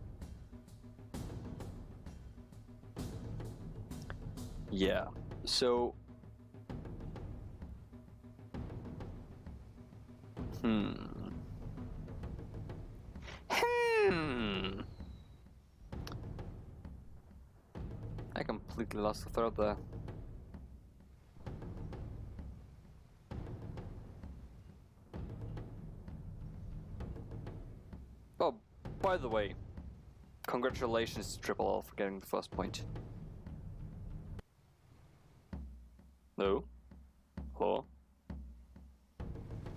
Yeah, so... I completely lost the thread there. Oh, by the way, congratulations to Triple L for getting the first point. No? Hello?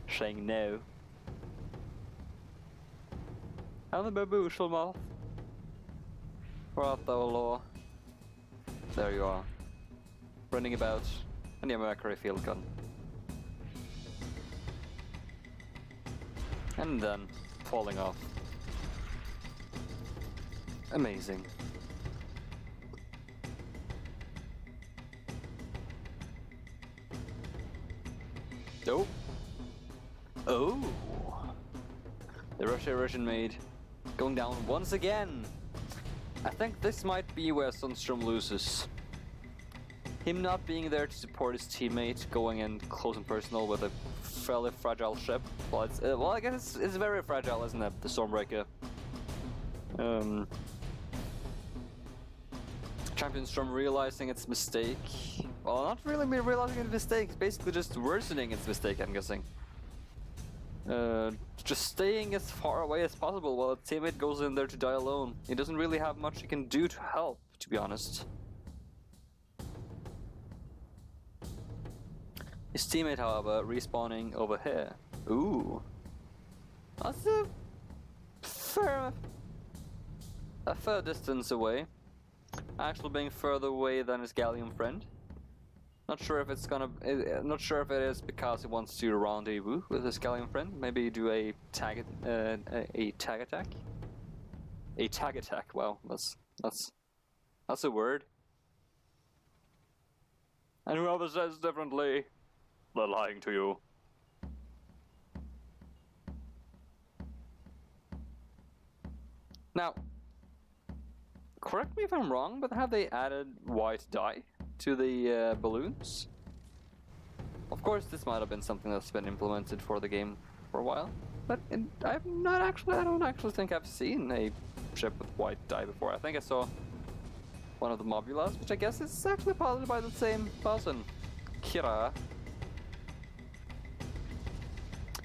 Saying no. And the baboosal mouth. What the law? There you are. Running about in the Mercury field gun. And then falling off. Amazing. Oh. Oh. The Russian Maid going down once again. I think this might be where Sundstrom loses. Him not being there to support his teammate, going in close and personal with a fairly fragile ship. Well, well, I guess it's very fragile, isn't it? The Stormbreaker. Champion Storm realizing its mistake. Well, not really realizing its mistake. It's basically just worsening its mistake, I'm guessing. Just staying as far away as possible while a teammate goes in there to die alone. He doesn't really have much he can do to help, to be honest. His teammate, however, respawning over here. Ooh. That's a fair distance away. Actually being further away than his Galleon friend. Not sure if it's gonna. Not sure if it is because he wants to rendezvous with his Galleon friend. Maybe do a tag attack. A tag attack. Wow, that's a word. And whoever says differently, they're lying to you. Now, correct me if I'm wrong, but have they added white dye to the balloons? Of course, this might have been something that's been implemented for the game for a while, but I don't actually think I've seen a ship with white dye before. I think I saw one of the mobulas, which I guess is actually piloted by the same person, Kira.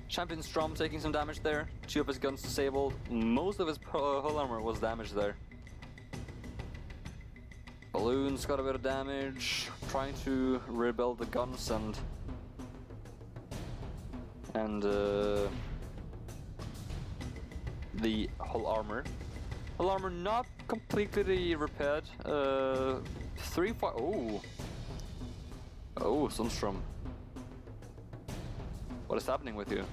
Champion Strom taking some damage there. 2 of his guns disabled. Most of his hull armor was damaged there. Balloons got a bit of damage. Trying to rebuild the guns and the hull armor. Hull armor not completely repaired. 3-5. Oh, Sundstrom. What is happening with you?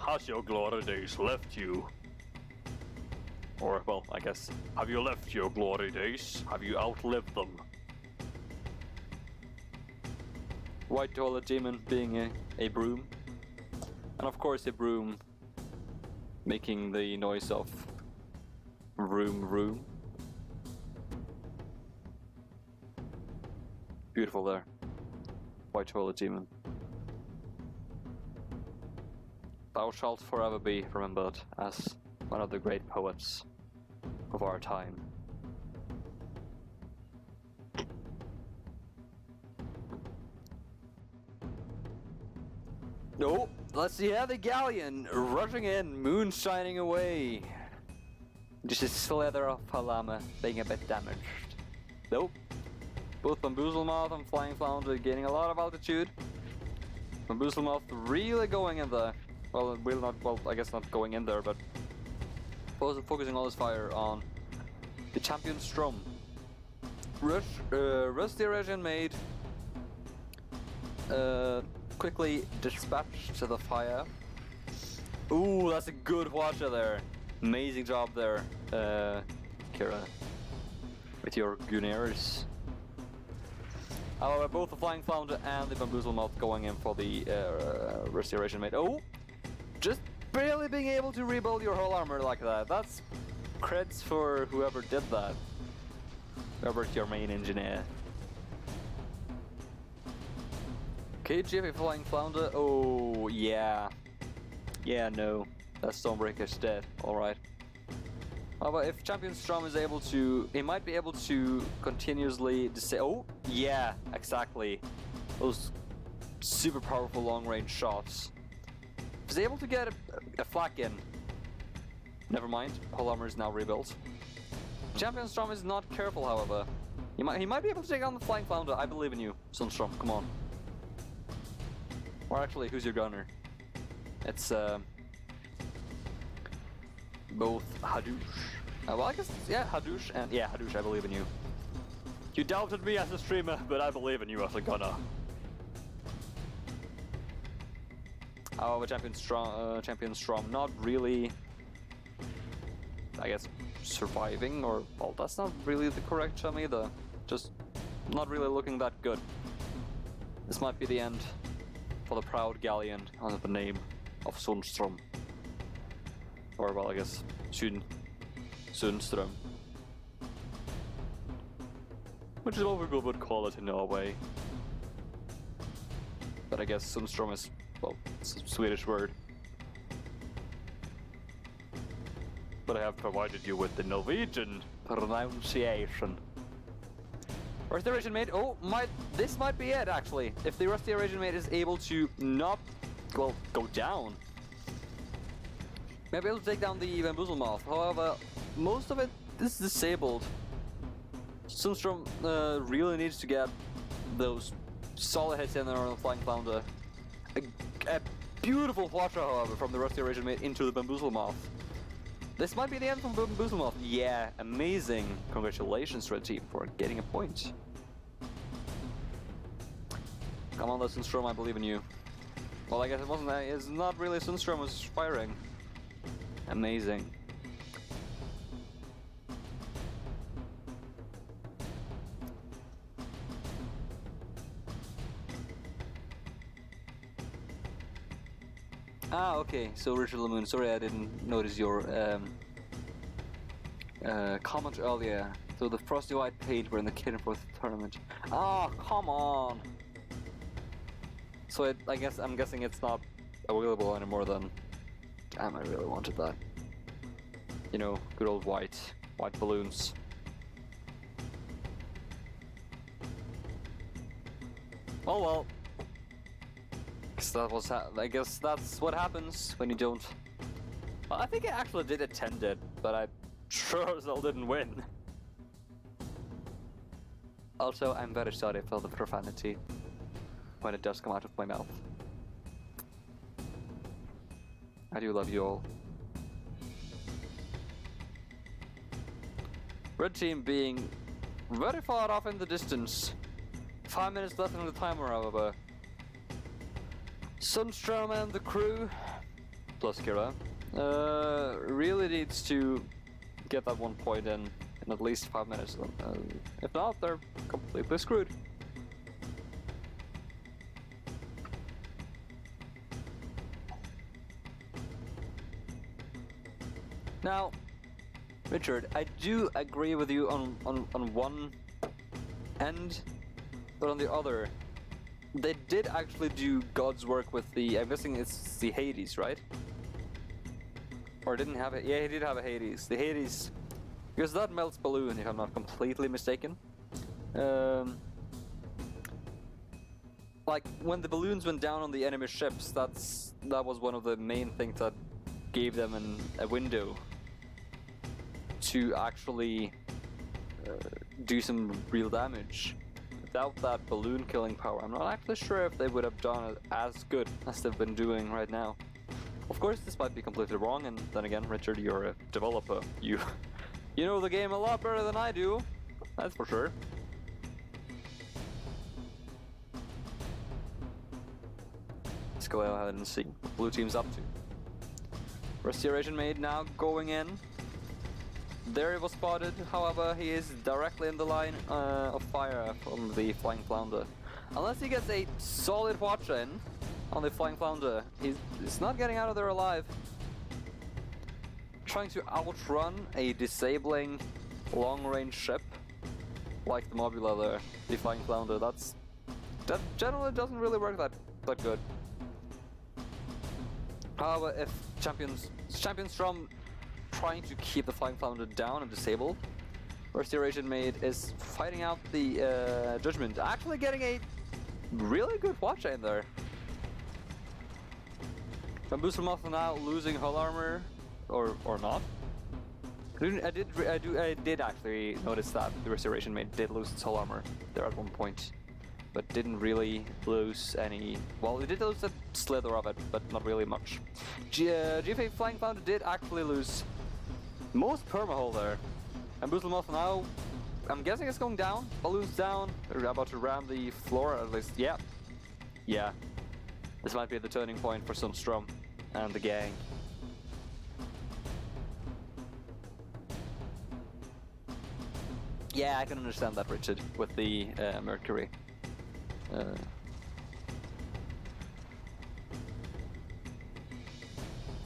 Has your glory days left you? Or, well, I guess, have you left your glory days? Have you outlived them? White Toilet Demon being a broom. And of course a broom making the noise of vroom. Beautiful there. White Toilet Demon. Thou shalt forever be remembered as one of the great poets of our time. Oh, let's see how the Galleon rushing in, moon shining away. Just a slither of Palama being a bit damaged. Nope. Both Bamboozlemoth and Flying Flounder gaining a lot of altitude. Bamboozlemoth really going in there. Well, I guess not going in there, but focusing all his fire on the Champion Strom. Rusty Russian Maid quickly dispatched to the fire. Ooh, that's a good watcher there. Amazing job there, Kira, with your Gunners. However, both the Flying Flounder and the Bamboozlemoth going in for the Restoration Maid. Oh! Just barely being able to rebuild your whole armor like that. That's creds for whoever did that. Whoever's your main engineer. KGF Flying Flounder. Oh, yeah. Yeah, no. That Stormbreaker's dead. Alright. However, if Champion Strom is able to... He might be able to continuously... Oh, yeah, exactly. Those super powerful long-range shots. If he's able to get a flak in... Never mind, whole armor is now rebuilt. Champion Strom is not careful, however. He might be able to take on the Flying Flounder. I believe in you, Sundstrom. Come on. Or actually, who's your gunner? It's both Hadoush. Well, I guess, yeah, Hadoush and... Yeah, Hadoush, I believe in you. You doubted me as a streamer, but I believe in you as a gunner. However, Champion Strom not really I guess, surviving, or, well, that's not really the correct term either. Just not really looking that good. This might be the end for the proud galleon under the name of Sundström. Or, well, I guess, Sundström. Which is what we would call it in Norway. But I guess Sundström is, well, it's a Swedish word. But I have provided you with the Norwegian pronunciation. Rusty Eurasian Mate, oh, this might be it actually. If the Rusty Eurasian Mate is able to not, well, go down. Maybe it'll take down the Bamboozle Moth. However, most of it is disabled. Sundström really needs to get those solid hits in there on the Flying Flounder. A beautiful flutter, however, from the Rusty Eurasian Mate into the Bamboozle Moth. This might be the end from Bamboozle Moth. Yeah, amazing. Congratulations, Red Team, for getting a point. Come on, Sundström, I believe in you. Well, I guess it wasn't. It's not really Sundström was firing. Amazing. Ah, okay. So Richard Lamoon, sorry I didn't notice your comment earlier. So the Frosty White Page were in the Kid and Forth tournament. Ah, come on. So I'm guessing it's not available anymore then. Damn, I really wanted that. You know, good old white balloons. Oh well. I guess that's what happens when you don't. Well, I think I actually did attend it, but I sure as hell didn't win. Also, I'm very sorry for the profanity when it does come out of my mouth. I do love you all. Red Team being very far off in the distance. 5 minutes left on the timer, however. Sundström and the crew, plus Kira, really needs to get that 1 point in at least 5 minutes. If not, they're completely screwed. Now, Richard, I do agree with you on one end, but on the other, they did actually do God's work with the, I'm guessing it's the Hades, right? Or didn't have it? Yeah, he did have a Hades. The Hades, because that melts balloon, if I'm not completely mistaken. Like, when the balloons went down on the enemy ships, that was one of the main things that gave them a window to actually do some real damage. Without that balloon killing power, I'm not actually sure if they would have done it as good as they've been doing right now. Of course, this might be completely wrong, and then again, Richard, you're a developer. You know the game a lot better than I do, that's for sure. Let's go ahead and see what Blue Team's up to. Rusty Eurasian Mate now going in. There he was spotted, however, he is directly in the line of fire from the Flying Flounder. Unless he gets a solid watch in on the Flying Flounder, he's not getting out of there alive. Trying to outrun a disabling long-range ship like the Mobula there, the Flying Flounder, that generally doesn't really work that good. However, if Championsstrom trying to keep the Flying Flounder down and disabled, Rusty Eurasian Mate is fighting out the Judgment, actually getting a really good watch in there. Bamboozle Moth now losing hull armor, or not. I did actually notice that the Rusty Eurasian Mate did lose its hull armor there at one point, but didn't really lose any. Well, it did lose a slither of it, but not really much. GFA Flying Flounder did actually lose most permahull there. And Bamboozle Moth now, I'm guessing it's going down. Balloons down. They're about to ram the floor, at least. Yeah. Yeah. This might be the turning point for Sundström and the gang. Yeah, I can understand that, Richard, with the Mercury.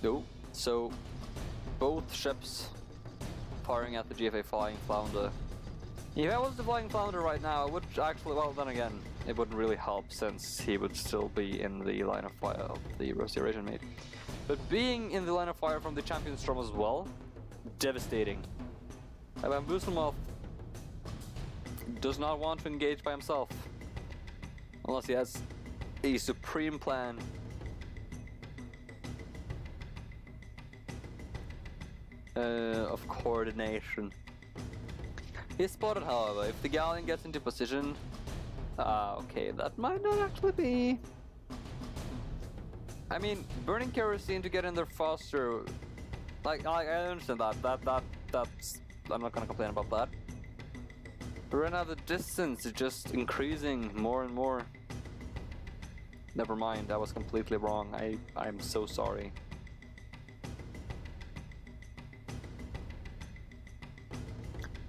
No, so both ships firing at the GFA Flying Flounder. If I was the Flying Flounder right now, I would actually, well then again, it wouldn't really help since he would still be in the line of fire of the Rusty Eurasian mate. But being in the line of fire from the Champion Storm as well, devastating. Bamboozlemov does not want to engage by himself, unless he has a supreme plan. Of coordination. He's spotted, however. If the Galleon gets into position, okay, that might not actually be. I mean, burning kerosene to get in there faster. Like I understand that. That's. I'm not gonna complain about that. But right now the distance is just increasing more and more. Never mind, I was completely wrong. I'm so sorry.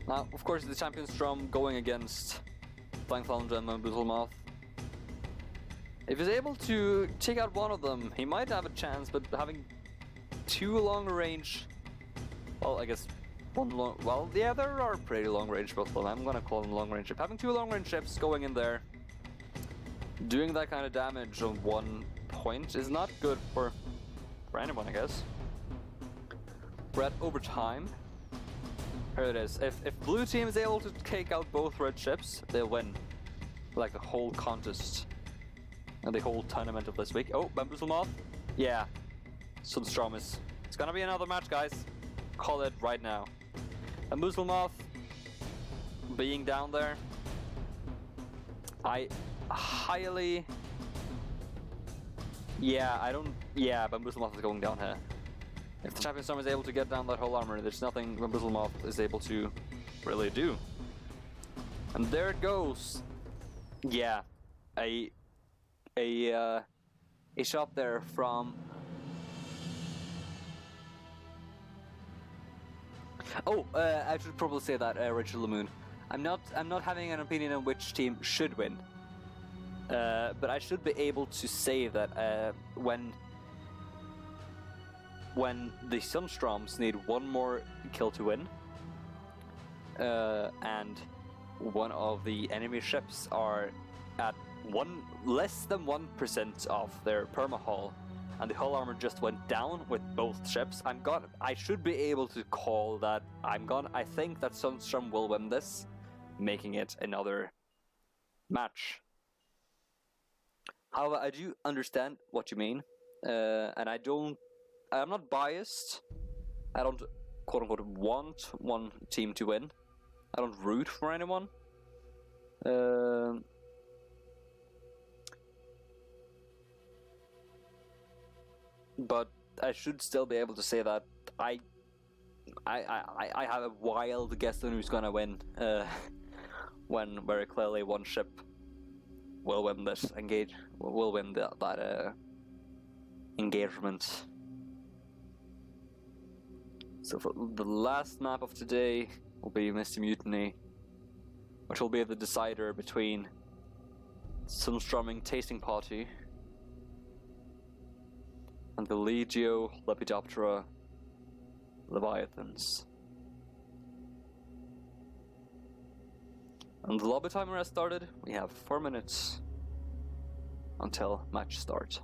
Now, of course, the Champion Storm going against Flying Flounder and Bamboozlemouth. If he's able to take out one of them, he might have a chance, but having two long range, well, I guess one long, well, yeah, there are pretty long range both of them. I'm gonna call them long range ship. Having two long range ships going in there, doing that kind of damage on one point is not good for anyone, I guess. We're at overtime. Here it is. If blue team is able to take out both red ships, they'll win. Like the whole contest. And the whole tournament of this week. Oh, Bamboozlemouth? Yeah. Sunstrom is... It's gonna be another match, guys. Call it right now. Bamboozlemouth being down there. I highly... Yeah, I don't... Yeah, Bamboozlemouth is going down here. If the Champion Storm is able to get down that whole armor, there's nothing Bamboozlemouth is able to really do. And there it goes. Yeah, a shot there from... Oh, I should probably say that, Richard Lamoon. I'm not having an opinion on which team should win. But I should be able to say that when the Sunstroms need one more kill to win, and one of the enemy ships are at less than 1% of their perma-hull, and the hull armor just went down with both ships, I should be able to call that I think that Sunstrom will win this, making it another match. However, I do understand what you mean, and I'm not biased. I don't quote-unquote want one team to win. I don't root for anyone. But I should still be able to say that I have a wild guess on who's gonna win. When very clearly one ship will win this will win that engagement. So for the last map of today will be Misty Mutiny, which will be the decider between Sunstroming Tasting Party and the Legio Lepidoptera Leviathans. And the lobby timer has started. We have 4 minutes until match start.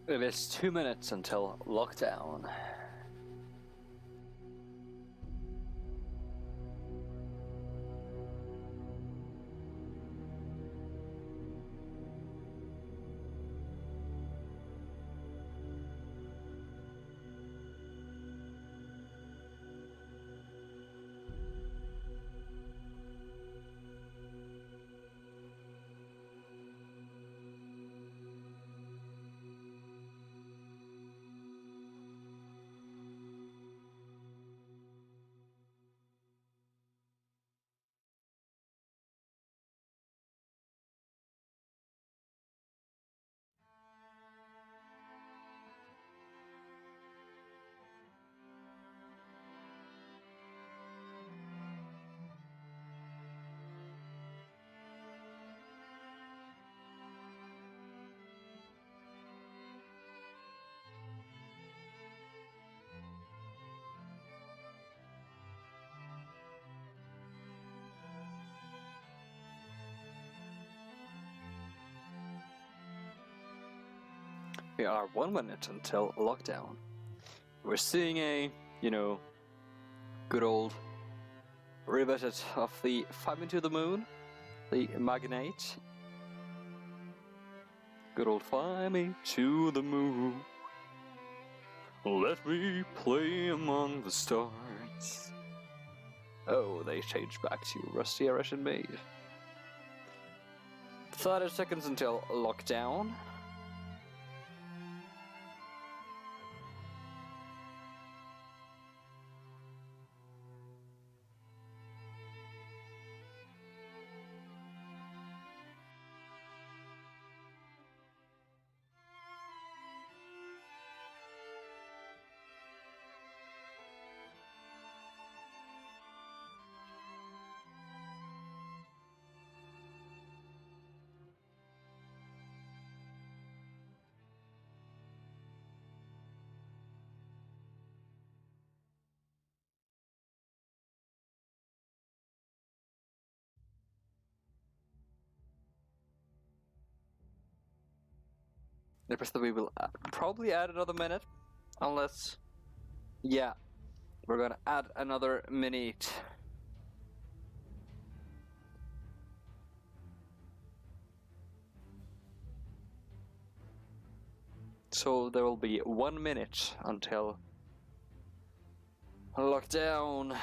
It is 2 minutes until lockdown. We are 1 minute until lockdown. We're seeing a, good old revisit of the Find Me to the Moon, the Magnate. Good old Fly Me to the Moon. Let me play among the stars. Oh, they changed back to Rusty Russian Maid. 30 seconds until lockdown. We will probably add another minute, unless, yeah, we're gonna add another minute. So there will be 1 minute until lockdown.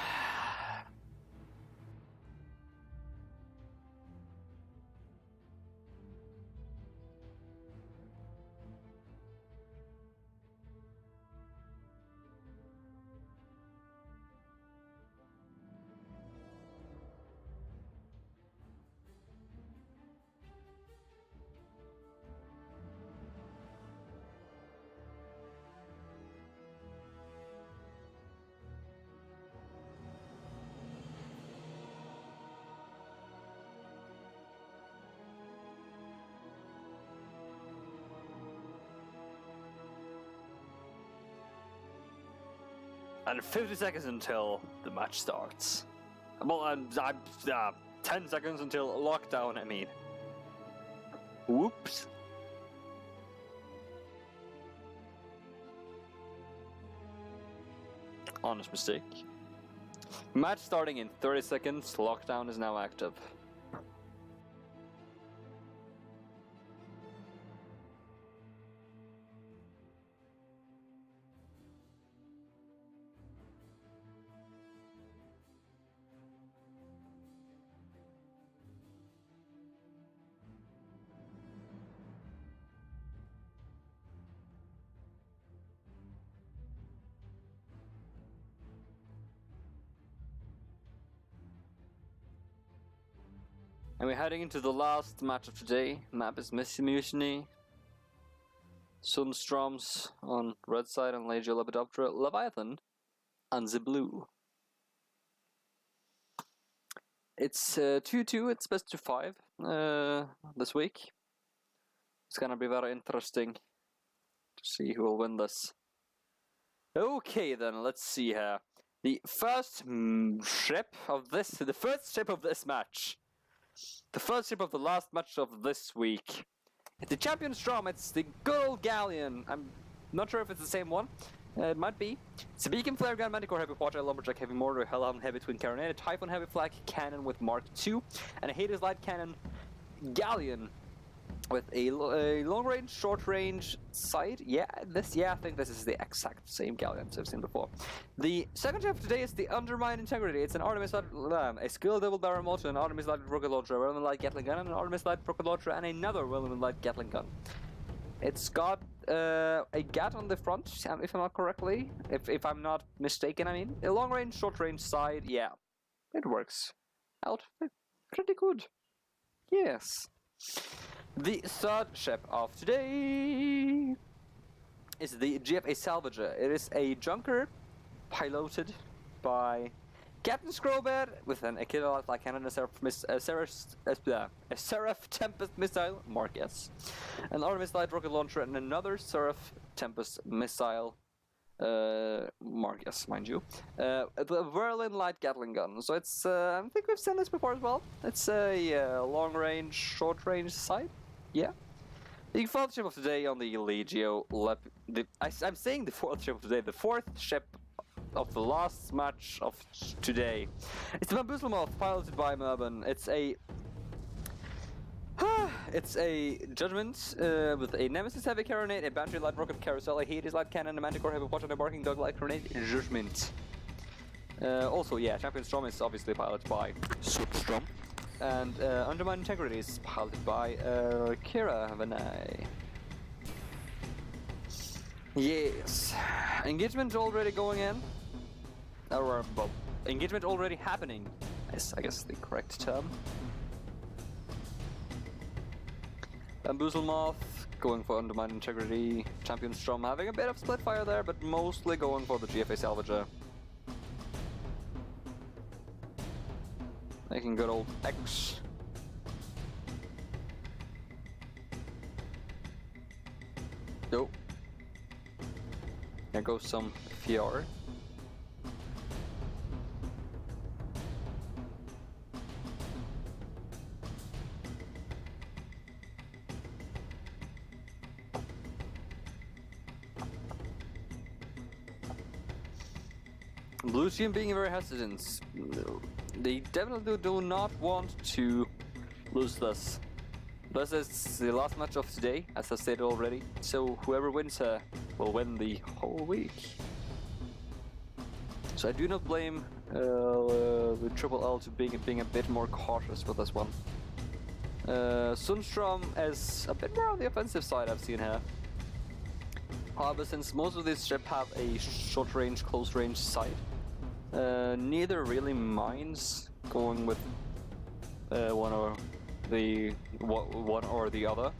And 50 seconds until the match starts. Well, I'm 10 seconds until lockdown, I mean. Whoops. Honest mistake. Match starting in 30 seconds, lockdown is now active. And we're heading into the last match of today. Map is Missy Mutiny. Sunstroms on red side and Legio Lepidoptera, Leviathan, and the blue. It's 2-2, it's best to 5 this week. It's gonna be very interesting to see who will win this. Okay then, let's see here. The first strip of this match. The first strip of the last match of this week The Champion Strom, it's the good old Galleon. I'm not sure if it's the same one. It might be. It's a Beacon Flare Gun, Manticore Heavy Quadra, Lumberjack Heavy Mortar, Hellhound Heavy Twin Carronade, a Typhon Heavy Flak Cannon with Mark II, and a Hades Light Cannon Galleon with a long range, short range sight. I think this is the exact same Galleons I've seen before. The second ship today is the Undermine Integrity. It's an Artemis Light Lamb, a Skill Double Barrel Motor, an Artemis Light Rocket Launcher, a Wellman Light Gatling Gun, and an Artemis Light Rocket Launcher, and another Wellman Light Gatling Gun. It's got a gat on the front, if I'm not correctly. If I'm not mistaken, I mean. A long range, short range side, yeah. It works out pretty good. Yes. The third ship of today is the GFA Salvager. It is a junker piloted by Captain Scrowbed with an Achille Light Cannon, a Seraph Tempest Missile, Mark S, an Artemis Light Rocket Launcher, and another Seraph Tempest Missile, Mark S, mind you. The Whirling Light Gatling Gun. So it's, I think we've seen this before as well. It's a long range, short range sight. Yeah. The fourth ship of today on the Legio. I'm saying the fourth ship of today. The fourth ship of the last match of today. It's the Bamboozle Moth, piloted by Merben. It's a Judgment with a Nemesis Heavy Carronade, a Banshee Light Rocket Carousel, a Hades Light Cannon, a Manticore Heavy Watch, and a Barking Dog Light Grenade. Judgment. Also, yeah, Champion Strom is obviously piloted by Substrom. And Undermine Integrity is piloted by Kira Vanai. Yes. Engagement already going in. Or, well, engagement already happening is, I guess, the correct term. Bamboozle Moth going for Undermine Integrity. Champion Strom having a bit of split fire there, but mostly going for the GFA Salvager. Making good old X. Nope. There goes some Fior. Blue team being very hesitant. They definitely do not want to lose this. This is the last match of today, as I stated already. So whoever wins will win the whole week. So I do not blame the Triple L to being a bit more cautious with this one. Sundstrom is a bit more on the offensive side, I've seen here. However, since most of these ships have a short range, close range sight, neither really minds going with one or the other.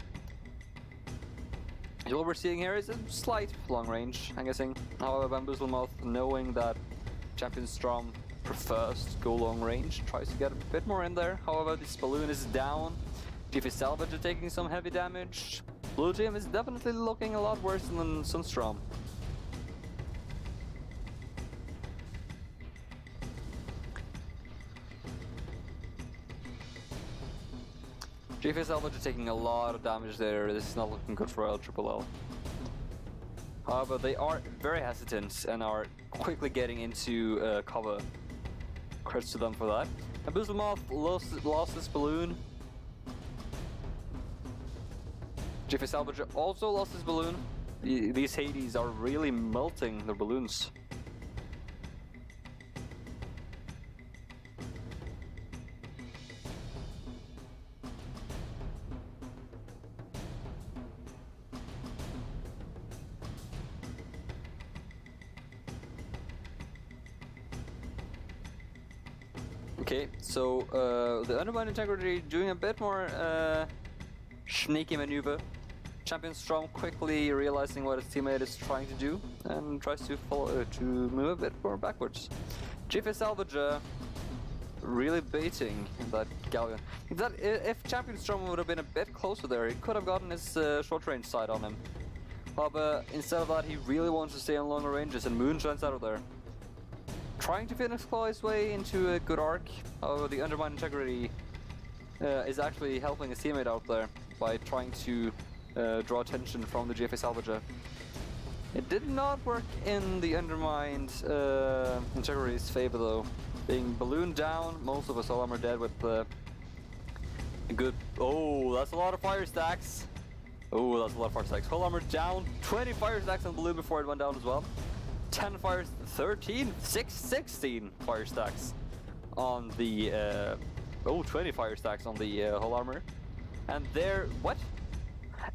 So what we're seeing here is a slight long range, I'm guessing. However, Bamboozle Moth, knowing that Champion Strom prefers to go long range, tries to get a bit more in there. However, this balloon is down. GFA Salvager taking some heavy damage. Blue team is definitely looking a lot worse than Sundstrom. GFA Salvager taking a lot of damage there. This is not looking good for LLL. However, they are very hesitant and are quickly getting into cover. Credits to them for that. Bamboozle Moth lost this balloon. GFA Salvager also lost his balloon. These Hades are really melting their balloons. Okay, so the Undermine Integrity doing a bit more sneaky maneuver. Champion Strom quickly realizing what his teammate is trying to do and tries to move a bit more backwards. GFA Salvager really baiting that Galleon. If Champion Strom would have been a bit closer there, he could have gotten his short range sight on him. However, instead of that, he really wants to stay on longer ranges and moonshines out of there. Trying to Phoenix Claw his way into a good arc. However, the Undermine Integrity is actually helping his teammate out there. by trying to draw attention from the GFA Salvager. It did not work in the Undermined Integrity's favor though. Being ballooned down, most of us all are dead with a good... Oh, that's a lot of fire stacks. Oh, that's a lot of fire stacks. Hull armor down, 20 fire stacks on the balloon before it went down as well. 10 fires, 13, 16 fire stacks on the... 20 fire stacks on the hull armor. And there... What?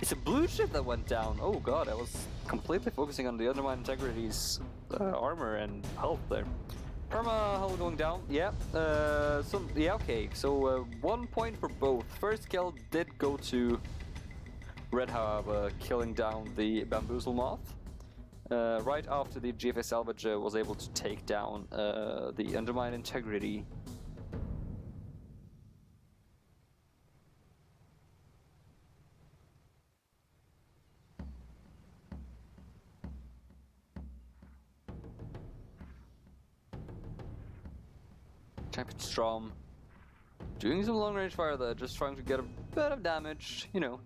It's a blue ship that went down. Oh god, I was completely focusing on the Undermined Integrity's armor and health there. Perma hull going down. Yeah. Okay. So 1 point for both. First kill did go to Red, however, killing down the Bamboozle Moth. Right after the GFA Salvager was able to take down the Undermined Integrity. Champion Strom doing some long range fire there, just trying to get a bit of damage, you know.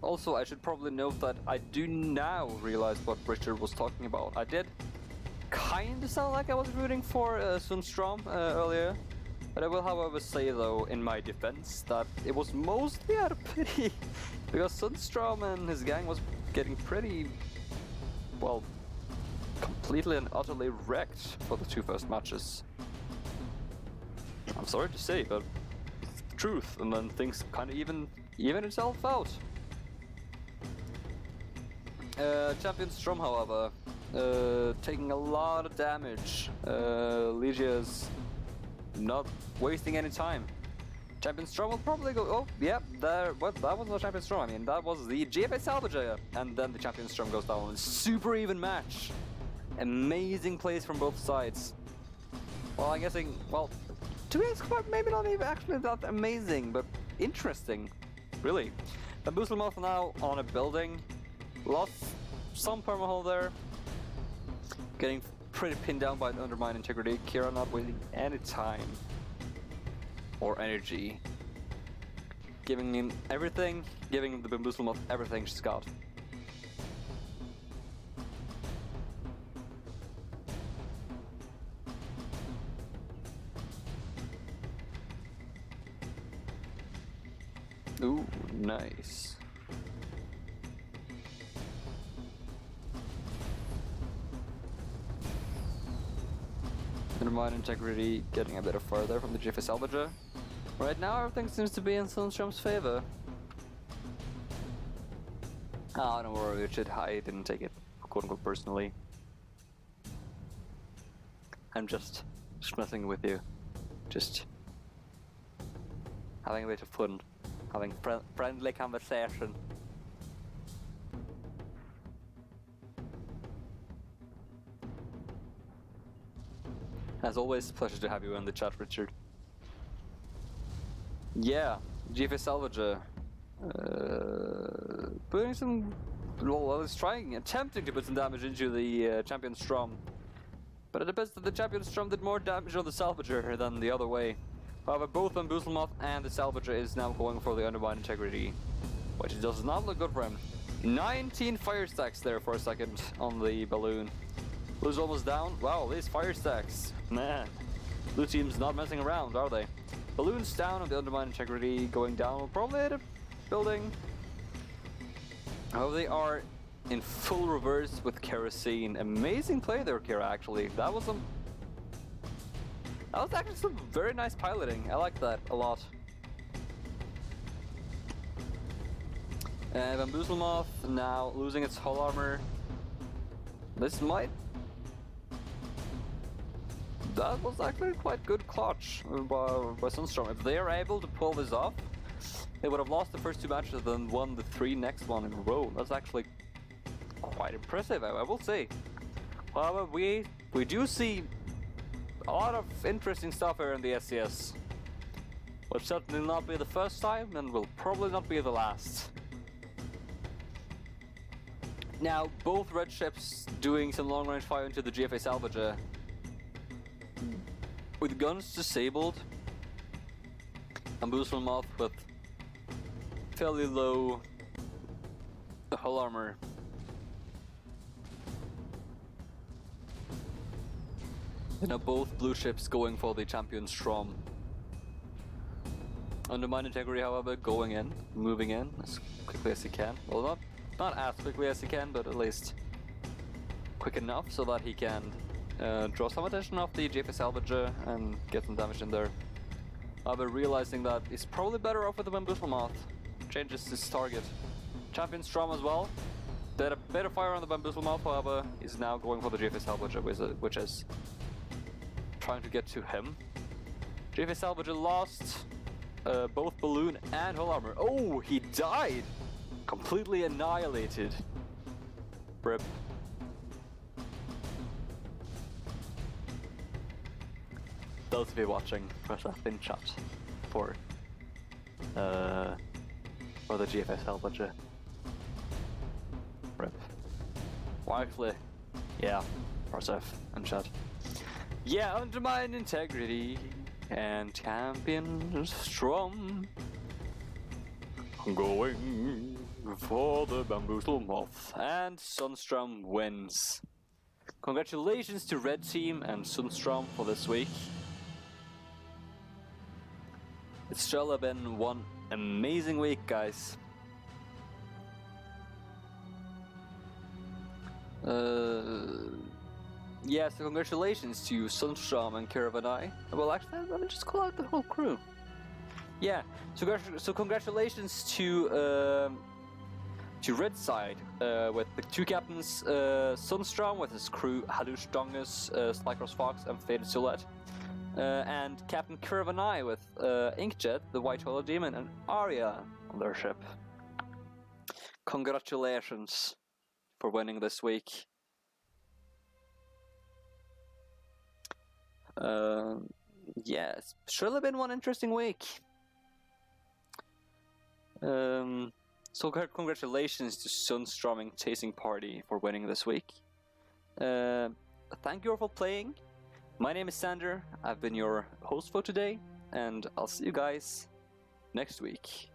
Also, I should probably note that I do now realize what Richard was talking about. I did kind of sound like I was rooting for Sundstrom earlier, but I will however say though, in my defense, that it was mostly out of pity, because Sundstrom and his gang was getting pretty, well, completely and utterly wrecked for the two first matches. I'm sorry to say, but it's the truth, and then things kind of even itself out. Champion Strom, however, taking a lot of damage. Legia's not wasting any time. Champion Strom will probably go. Oh, yeah, that was not Champion Strom. I mean, that was the GFA Salvager, and then the Champion Strom goes down. Super even match. Amazing plays from both sides. Well, I'm guessing. Well, to be honest, maybe not even actually that amazing, but interesting, really. Bamboozle Moth now on a building. Lost some permahull there. Getting pretty pinned down by the Undermined Integrity. Kira not wasting any time or energy. Giving him everything, giving the Bamboozle Moth everything she's got. Ooh, nice. Undermined Integrity getting a bit of further from the GFA Salvager. Right now everything seems to be in Sundstrom's favor. Oh, don't worry, Richard, I didn't take it quote-unquote personally. I'm just messing with you. Just having a bit of fun. Having friendly conversation. As always, pleasure to have you in the chat, Richard. Yeah, GFA Salvager. Putting some... Well, it's attempting to put some damage into the Champion Strom. But it appears that the Champion Strom did more damage on the Salvager than the other way. However, both Bamboozle Moth and the Salvager is now going for the Undermined Integrity, which does not look good for him. 19 fire stacks there for a second on the balloon. Blue's almost down. Wow, these fire stacks. Man, blue team's not messing around, are they? Balloon's down on the Undermined Integrity, going down. We'll probably hit a building. However, they are in full reverse with Kerosene. Amazing play there, Kira, actually. That was actually some very nice piloting. I like that a lot. Bamboozle Moth now losing its hull armor. This might... That was actually quite good clutch by Sundstrom. If they are able to pull this off, they would have lost the first two matches and then won the 3 next one in a row. That's actually quite impressive, I will say. However, we do see a lot of interesting stuff here in the SCS. Will certainly not be the first time, and will probably not be the last. Now, both red ships doing some long-range fire into the GFA Salvager. With guns disabled, Bamboozle Moth with fairly low hull armor. You know, both blue ships going for the champion Strom. Undermine integrity, however, going in, moving in as quickly as he can. Well, not as quickly as he can, but at least quick enough so that he can draw some attention off the JP Salvager and get some damage in there. However, realizing that he's probably better off with the Bamboozle Moth, changes his target. Champion Strom as well. Did a bit of fire on the Bamboozle Moth, however, he's now going for the JP Salvager, which is trying to get to him. JP Salvager lost both balloon and hull armor. Oh, he died! Completely annihilated. Rip. Those of you watching, press that thin chat for the GFS Salvager. Rip. Well, actually, yeah, Parsef and chat. Yeah, undermine integrity and champion Strom. Going for the Bamboozle Moth, and Sunstrom wins. Congratulations to Red Team and Sunstrom for this week. It's surely been one amazing week, guys. Yeah, so congratulations to Sunstrom and Kiravanai. Well, actually, let me just call out the whole crew. Yeah, so congratulations to Red Side with the two captains, Sunstrom with his crew Halush Dongus, Slycross Fox, and Faded Silhouette, and Captain Kiravanai with Inkjet, the White Holo Demon, and Arya on their ship. Congratulations for winning this week. Yeah, it's surely been one interesting week. So congratulations to Sunstrom and Chasing Party for winning this week. Thank you all for playing. My name is Sander, I've been your host for today, and I'll see you guys next week.